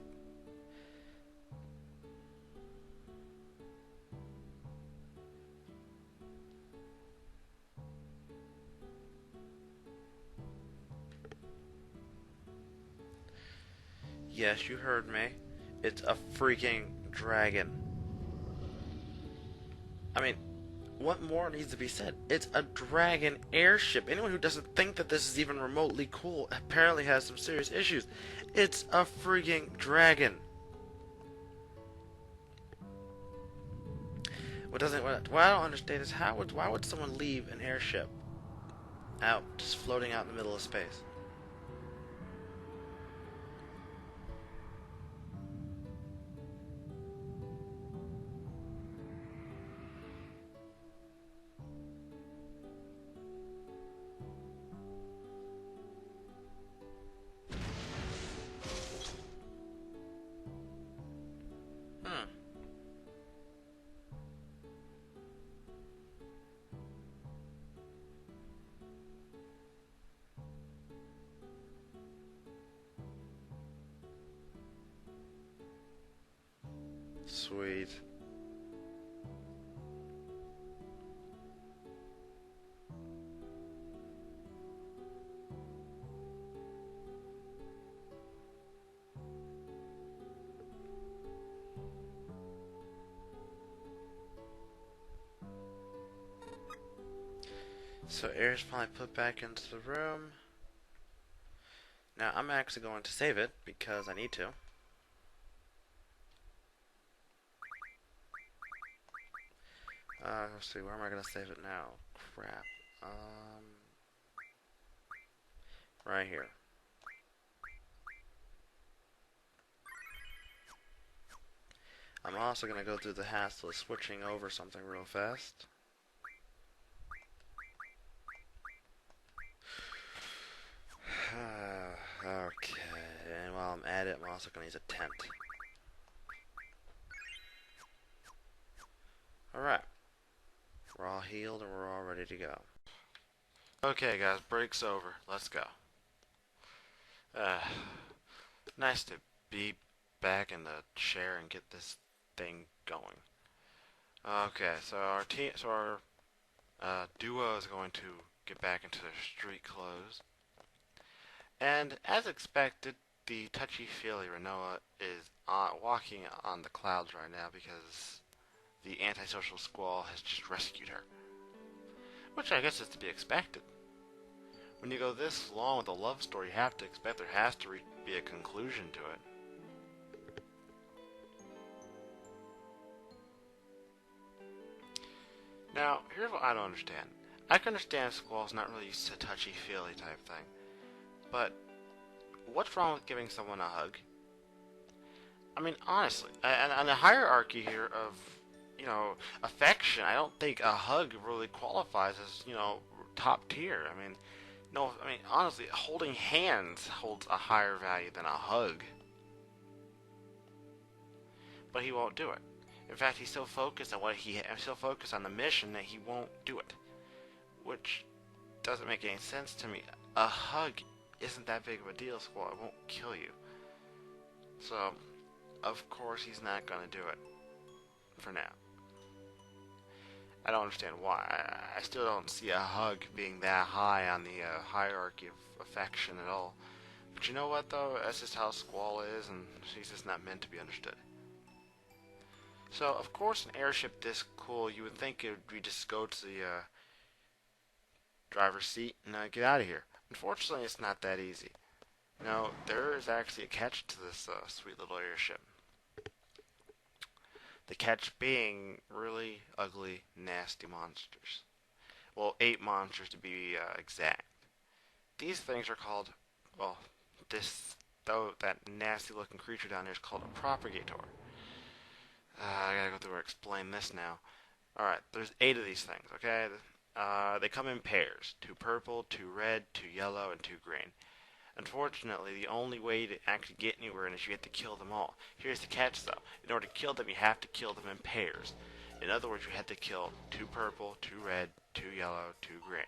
Yes, you heard me. It's a freaking dragon. I mean, what more needs to be said? It's a dragon airship. Anyone who doesn't think that this is even remotely cool apparently has some serious issues. It's a freaking dragon. What I don't understand is why would someone leave an airship out, just floating out in the middle of space? Hmm. Sweet. So air's finally put back into the room. Now I'm actually going to save it because I need to. Let's see, where am I gonna save it now? Crap. Right here. I'm also gonna go through the hassle of switching over something real fast. Okay, and while I'm at it, I'm also gonna use a tent. Alright. We're all healed and we're all ready to go. Okay guys, break's over. Let's go. Uh, nice to be back in the chair and get this thing going. Okay, so our duo is going to get back into their street clothes. And as expected, the touchy-feely Renoa is walking on the clouds right now because the antisocial squall has just rescued her. Which I guess is to be expected. When you go this long with a love story, you have to expect there has to be a conclusion to it. Now, here's what I don't understand. I can understand Squall's not really used to touchy-feely type thing, but what's wrong with giving someone a hug? I mean, honestly, and the hierarchy here of, you know, affection, I don't think a hug really qualifies as, you know, top tier. I mean, no, I mean, honestly, holding hands holds a higher value than a hug. But he won't do it. In fact, he's so focused on so focused on the mission that he won't do it. Which doesn't make any sense to me. A hug isn't that big of a deal, Squall. It won't kill you. So, of course, he's not gonna do it. For now. I don't understand why. I still don't see a hug being that high on the hierarchy of affection at all. But you know what, though? That's just how Squall is, and she's just not meant to be understood. So, of course, an airship this cool, you would think we just go to the driver's seat and get out of here. Unfortunately, it's not that easy. Now, there is actually a catch to this sweet little airship. The catch being really ugly, nasty monsters. Well, 8 monsters to be exact. These things are called, well, that nasty looking creature down there is called a propagator. I gotta go through and explain this now. Alright, there's 8 of these things, okay? They come in pairs. 2 purple, 2 red, 2 yellow, and 2 green. Unfortunately, the only way to actually get anywhere is you have to kill them all. Here's the catch, though. In order to kill them, you have to kill them in pairs. In other words, you have to kill 2 purple, 2 red, 2 yellow, 2 green.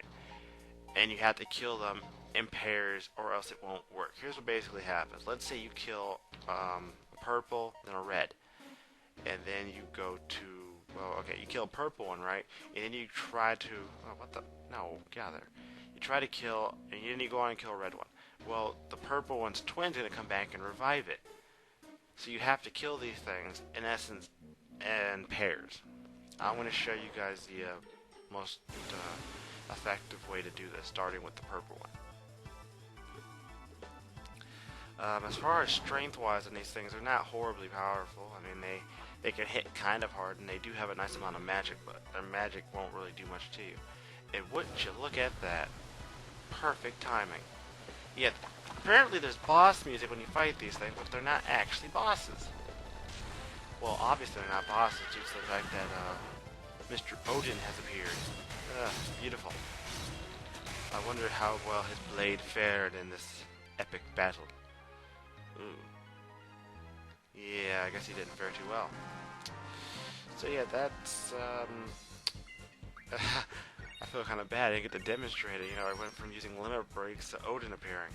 And you have to kill them in pairs or else it won't work. Here's what basically happens. Let's say you kill a purple, then a red. And then you go to, well, okay, you kill a purple one, right? And then you try to, oh, what the, no, get out of there. You try to kill, and then you go on and kill a red one. Well, the purple one's twin's going to come back and revive it. So you have to kill these things, in essence, in pairs. I'm going to show you guys the most effective way to do this, starting with the purple one. As far as strength-wise on these things, they're not horribly powerful. I mean, they can hit kind of hard, and they do have a nice amount of magic, but their magic won't really do much to you. And wouldn't you look at that? Perfect timing. Yet, apparently there's boss music when you fight these things, but they're not actually bosses. Well, obviously they're not bosses due to the fact that Mr. Odin has appeared. Beautiful. I wonder how well his blade fared in this epic battle. Ooh. Yeah, I guess he didn't fare too well. So yeah, that's, I feel kind of bad. I didn't get to demonstrate it. You know, I went from using limit breaks to Odin appearing.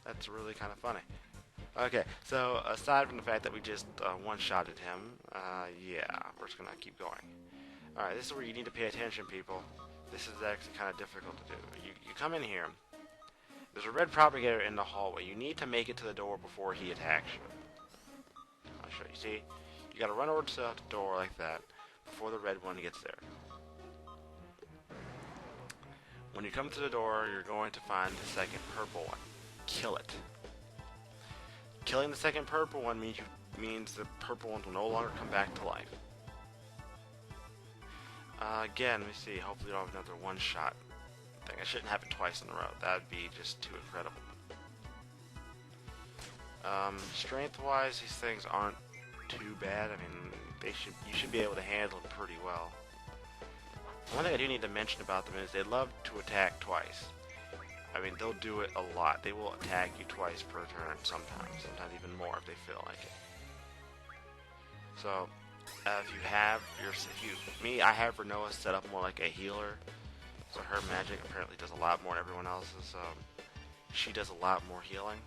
That's really kind of funny. Okay, so aside from the fact that we just one-shotted him, yeah, we're just gonna keep going. Alright, this is where you need to pay attention, people. This is actually kind of difficult to do. You come in here. There's a red propagator in the hallway. You need to make it to the door before he attacks you. I'll show you. See? You gotta run over to the door like that before the red one gets there. When you come to the door, you're going to find the second purple one. Kill it. Killing the second purple one means the purple ones will no longer come back to life. Again, let me see. Hopefully, we don't have another one-shot thing. It shouldn't happen twice in a row. That would be just too incredible. Strength-wise, these things aren't too bad. I mean, you should be able to handle them pretty well. One thing I do need to mention about them is they love to attack twice. I mean, they'll do it a lot. They will attack you twice per turn sometimes even more if they feel like it. So, I have Renoa set up more like a healer. So her magic apparently does a lot more than everyone else's. She does a lot more healing.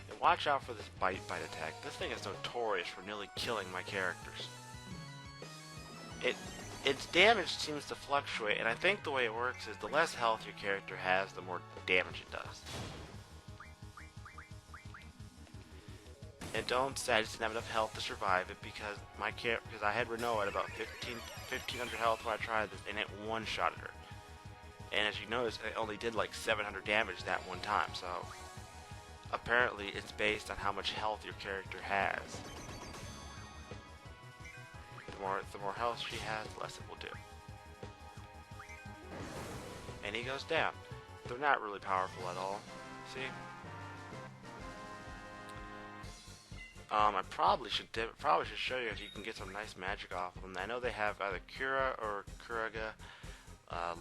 And watch out for this bite attack. This thing is notorious for nearly killing my characters. Its damage seems to fluctuate, and I think the way it works is the less health your character has, the more damage it does. And don't say I just didn't have enough health to survive it because I had Renoa at about 1500 health when I tried this, and it one-shotted her. And as you notice, it only did like 700 damage that one time, so apparently it's based on how much health your character has. The more health she has, the less it will do. And he goes down. They're not really powerful at all. See? I probably should show you if you can get some nice magic off of them. I know they have either Cura or Kuraga,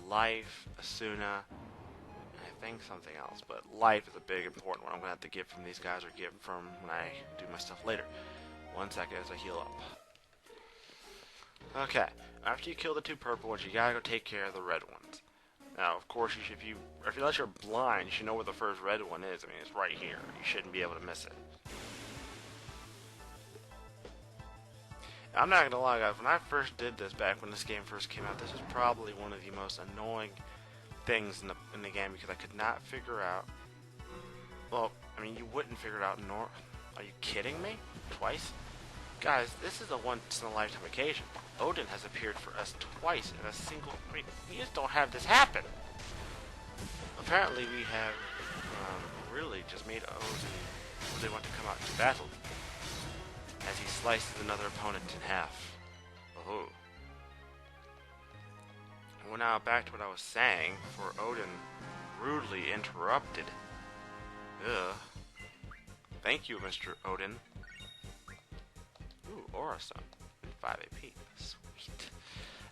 Life, Asuna, I think something else, but Life is a big important one I'm going to have to get from these guys or get from when I do my stuff later. 1 second as I heal up. Okay, after you kill the 2 purple ones, you gotta go take care of the red ones. Now, of course, unless you're blind, you should know where the first red one is. I mean, it's right here. You shouldn't be able to miss it. I'm not gonna lie, guys. When I first did this, back when this game first came out, this was probably one of the most annoying things in the game because I could not figure out. Well, I mean, you wouldn't figure it out. Are you kidding me? Twice? Guys, this is a once-in-a-lifetime occasion. Odin has appeared for us twice in a single... I mean, we just don't have this happen. Apparently, we have really just made Odin really want to come out to battle as he slices another opponent in half. Oh. Well, now back to what I was saying, for Odin rudely interrupted. Ugh. Thank you, Mr. Odin. Ooh, Aura Stone. 5 AP. Sweet.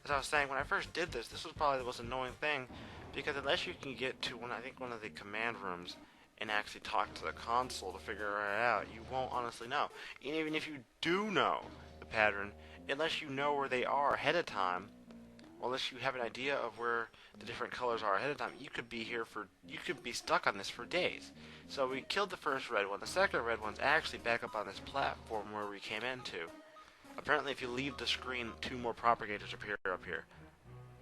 As I was saying, when I first did this, this was probably the most annoying thing, because unless you can get to one of the command rooms and actually talk to the console to figure it out, you won't honestly know. And even if you do know the pattern, unless you know where they are ahead of time, or unless you have an idea of where the different colors are ahead of time, you could be stuck on this for days. So we killed the first red one. The second red one's actually back up on this platform where we came into. Apparently, if you leave the screen, 2 more propagators appear up here.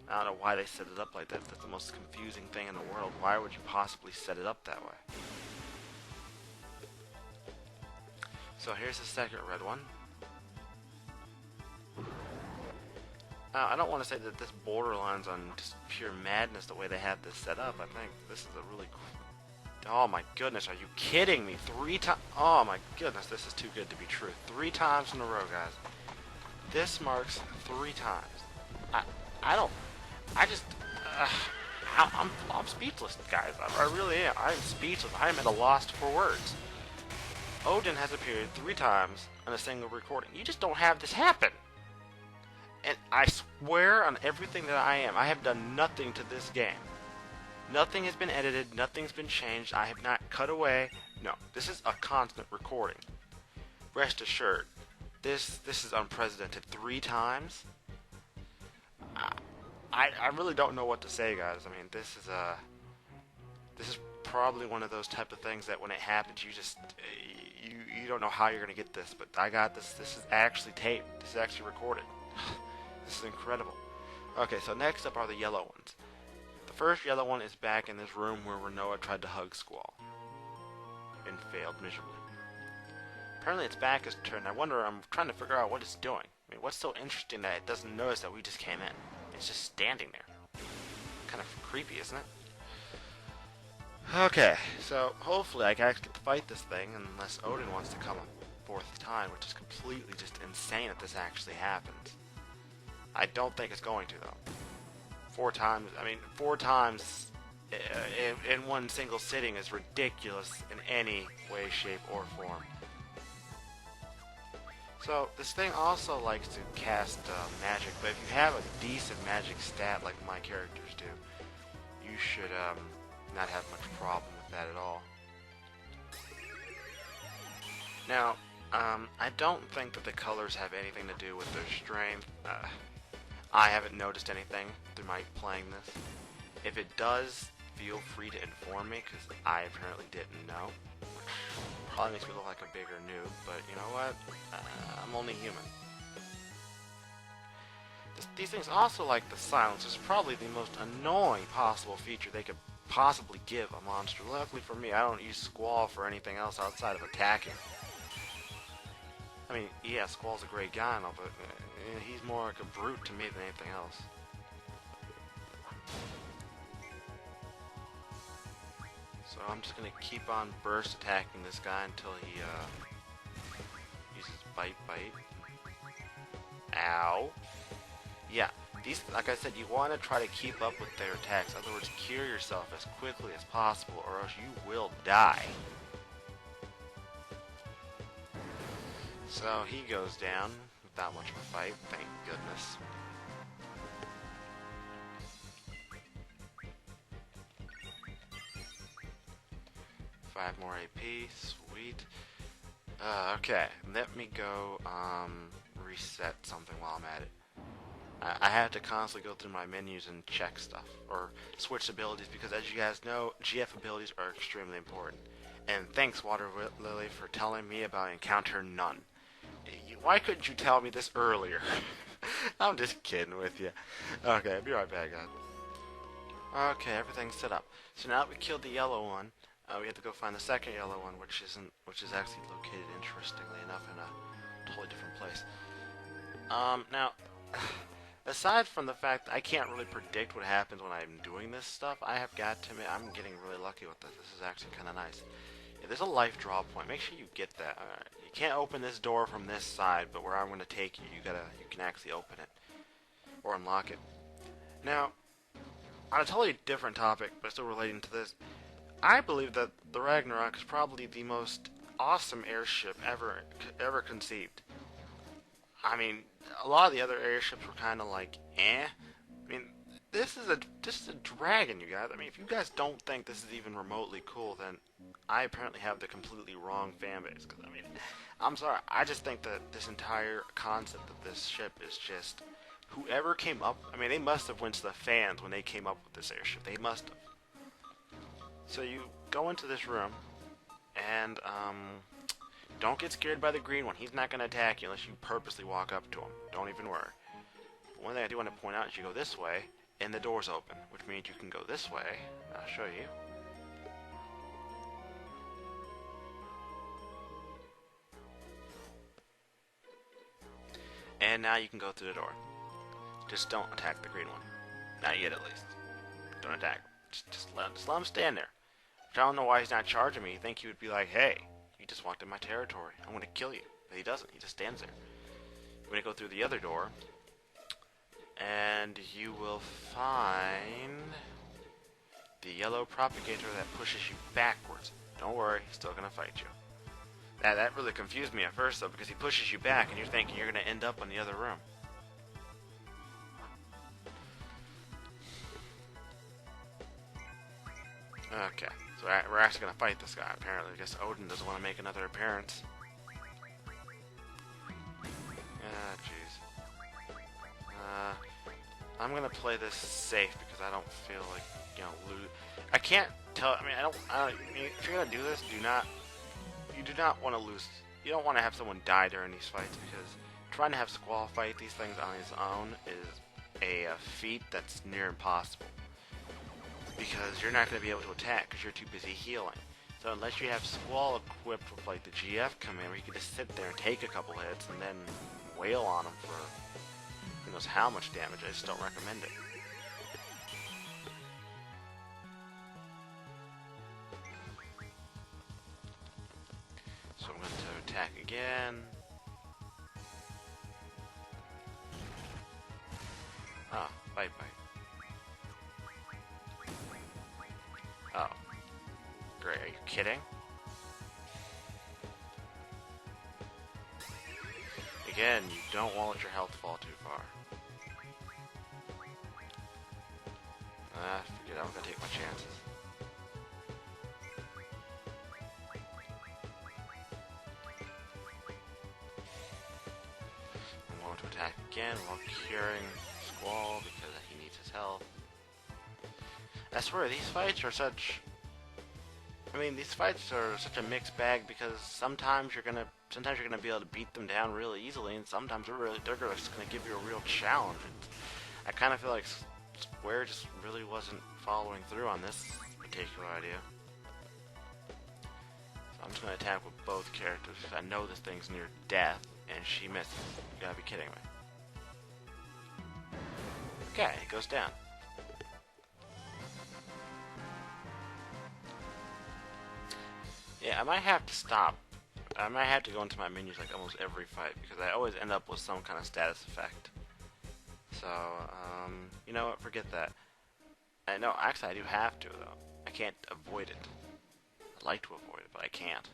I don't know why they set it up like that. That's the most confusing thing in the world. Why would you possibly set it up that way? So here's the second red one. Now, I don't want to say that this borderlines on just pure madness the way they have this set up. I think this is a really cool... Oh my goodness, are you kidding me? 3 times... Oh my goodness, this is too good to be true. 3 times in a row, guys. This marks 3 times. I'm speechless, guys. I really am. I am speechless. I am at a loss for words. Odin has appeared 3 times on a single recording. You just don't have this happen. And I swear on everything that I have done nothing to this game. Nothing has been edited. Nothing's been changed. I have not cut away. No, this is a constant recording. Rest assured. This is unprecedented. 3 times? I really don't know what to say, guys. I mean, this is probably one of those type of things that when it happens, you just you don't know how you're gonna get this. But I got this. This is actually taped. This is actually recorded. This is incredible. Okay, so next up are the yellow ones. The first yellow one is back in this room where Renoa tried to hug Squall and failed miserably. Apparently its back is turned. I'm trying to figure out what it's doing. I mean, what's so interesting that it doesn't notice that we just came in? It's just standing there. Kind of creepy, isn't it? Okay, so hopefully I can actually get to fight this thing unless Odin wants to come a 4th time, which is completely just insane if this actually happens. I don't think it's going to, though. 4 times, I mean, 4 times in one single sitting is ridiculous in any way, shape, or form. So, this thing also likes to cast magic, but if you have a decent magic stat like my characters do, you should not have much problem with that at all. Now, I don't think that the colors have anything to do with their strength. I haven't noticed anything through my playing this. If it does, feel free to inform me, because I apparently didn't know. Probably makes me look like a bigger noob, but you know what? I'm only human. These things also like the silence. It's probably the most annoying possible feature they could possibly give a monster. Luckily for me, I don't use Squall for anything else outside of attacking. I mean, yeah, Squall's a great guy and all, but he's more like a brute to me than anything else. So I'm just gonna keep on burst attacking this guy until he uses bite. Ow. Yeah, these, like I said, you want to try to keep up with their attacks. In other words, cure yourself as quickly as possible, or else you will die. So he goes down without much of a fight, thank goodness. Five more AP, sweet. Okay, let me go reset something while I'm at it. I have to constantly go through my menus and check stuff, or switch abilities, because as you guys know, GF abilities are extremely important. And thanks, Water Lily, for telling me about Encounter None. Why couldn't you tell me this earlier? I'm just kidding with you. Okay, I'll be right back, guys. Okay, everything's set up. So now that we killed the yellow one, we have to go find the second yellow one, which is actually located, interestingly enough, in a totally different place. Now, aside from the fact that I can't really predict what happens when I'm doing this stuff, I have got to admit I'm getting really lucky with this. This is actually kind of nice. Yeah, there's a life draw point. Make sure you get that. You can't open this door from this side, but where I'm going to take you, you can actually open it or unlock it. Now, on a totally different topic, but still relating to this, I believe that the Ragnarok is probably the most awesome airship ever conceived. I mean, a lot of the other airships were kind of like, eh. I mean, this is a dragon, you guys. I mean, if you guys don't think this is even remotely cool, then I apparently have the completely wrong fan base. Because I mean, I'm sorry, I just think that this entire concept of this ship is just, whoever came up, I mean, they must have went to the fans when they came up with this airship. They must have. So you go into this room, and don't get scared by the green one. He's not going to attack you unless you purposely walk up to him. Don't even worry. But one thing I do want to point out is you go this way, and the door's open, which means you can go this way. I'll show you. And now you can go through the door. Just don't attack the green one. Not yet, at least. Don't attack. Just let him stand there. I don't know why he's not charging me. You think he would be like, hey, you just walked in my territory. I'm going to kill you. But he doesn't. He just stands there. We're going to go through the other door. And you will find the yellow propagator that pushes you backwards. Don't worry, he's still going to fight you. That really confused me at first, though, because he pushes you back and you're thinking you're going to end up in the other room. Okay, so we're actually going to fight this guy, apparently. I guess Odin doesn't want to make another appearance. Ah, jeez. I'm going to play this safe because I don't feel like, lose. I can't tell, I mean, if you're going to do this, you do not want to lose. You don't want to have someone die during these fights, because trying to have Squall fight these things on his own is a feat that's near impossible. Because you're not going to be able to attack because you're too busy healing. So unless you have Squall equipped with like the GF command where you can just sit there and take a couple hits and then wail on him for who knows how much damage, I just don't recommend it. So I'm going to attack again. Ah, bite. Oh, great. Are you kidding? Again, you don't want to let your health fall too far. Forget it. I'm gonna take my chances. I'm going to attack again while curing Squall because he needs his health. I swear, these fights are such... I mean, these fights are such a mixed bag because sometimes you're gonna be able to beat them down really easily, and sometimes they're just gonna give you a real challenge. I kind of feel like Square just really wasn't following through on this particular idea. So I'm just gonna attack with both characters. I know this thing's near death, and she misses. You gotta be kidding me. Okay, it goes down. Yeah, I might have to stop. I might have to go into my menus like almost every fight because I always end up with some kind of status effect. So, you know what? Forget that. I know, actually I do have to though. I can't avoid it. I'd like to avoid it, but I can't.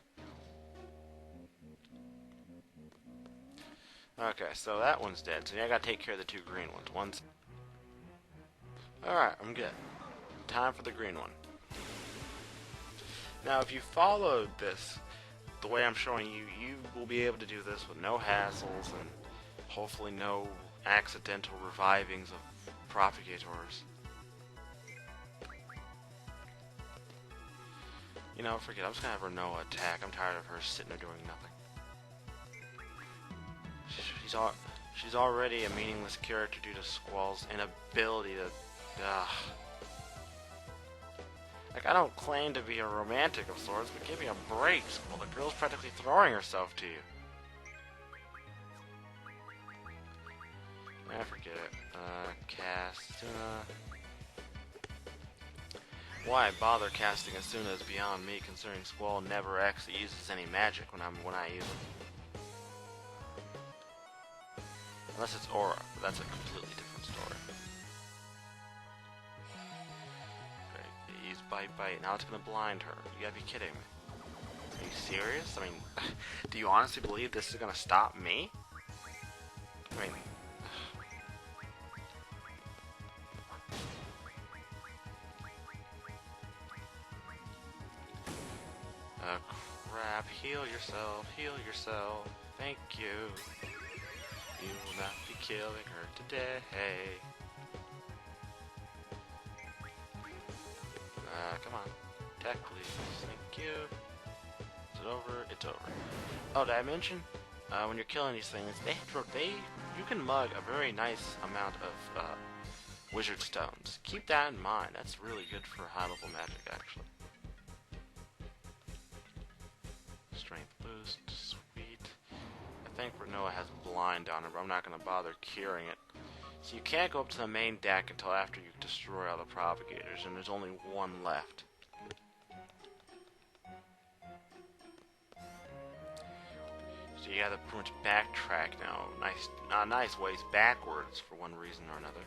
Okay, so that one's dead. So now I gotta take care of the two green ones. Alright, I'm good. Time for the green one. Now, if you followed this the way I'm showing you, you will be able to do this with no hassles and hopefully no accidental revivings of propagators. You know, forget it. I'm just gonna have Renoa attack. I'm tired of her sitting there doing nothing. She's already a meaningless character due to Squall's inability to... Like, I don't claim to be a romantic of sorts, but give me a break, Squall. The girl's practically throwing herself to you. Forget it. Cast... Why bother casting Asuna is beyond me, considering Squall never actually uses any magic when I use it. Unless it's Aura, but that's a completely different story. Bite. Now it's gonna blind her. You gotta be kidding me. Are you serious? I mean, do you honestly believe this is gonna stop me? I mean... crap. Heal yourself. Thank you. You will not be killing her today. Come on. Attack, please. Thank you. Is it over? It's over. Oh, did I mention? When you're killing these things, you can mug a very nice amount of wizard stones. Keep that in mind. That's really good for high-level magic, actually. Strength boost. Sweet. I think Renoa has blind on her, but I'm not going to bother curing it. So you can't go up to the main deck until after you destroy all the propagators, and there's only one left. So you gotta pretty much backtrack now, nice ways backwards for one reason or another.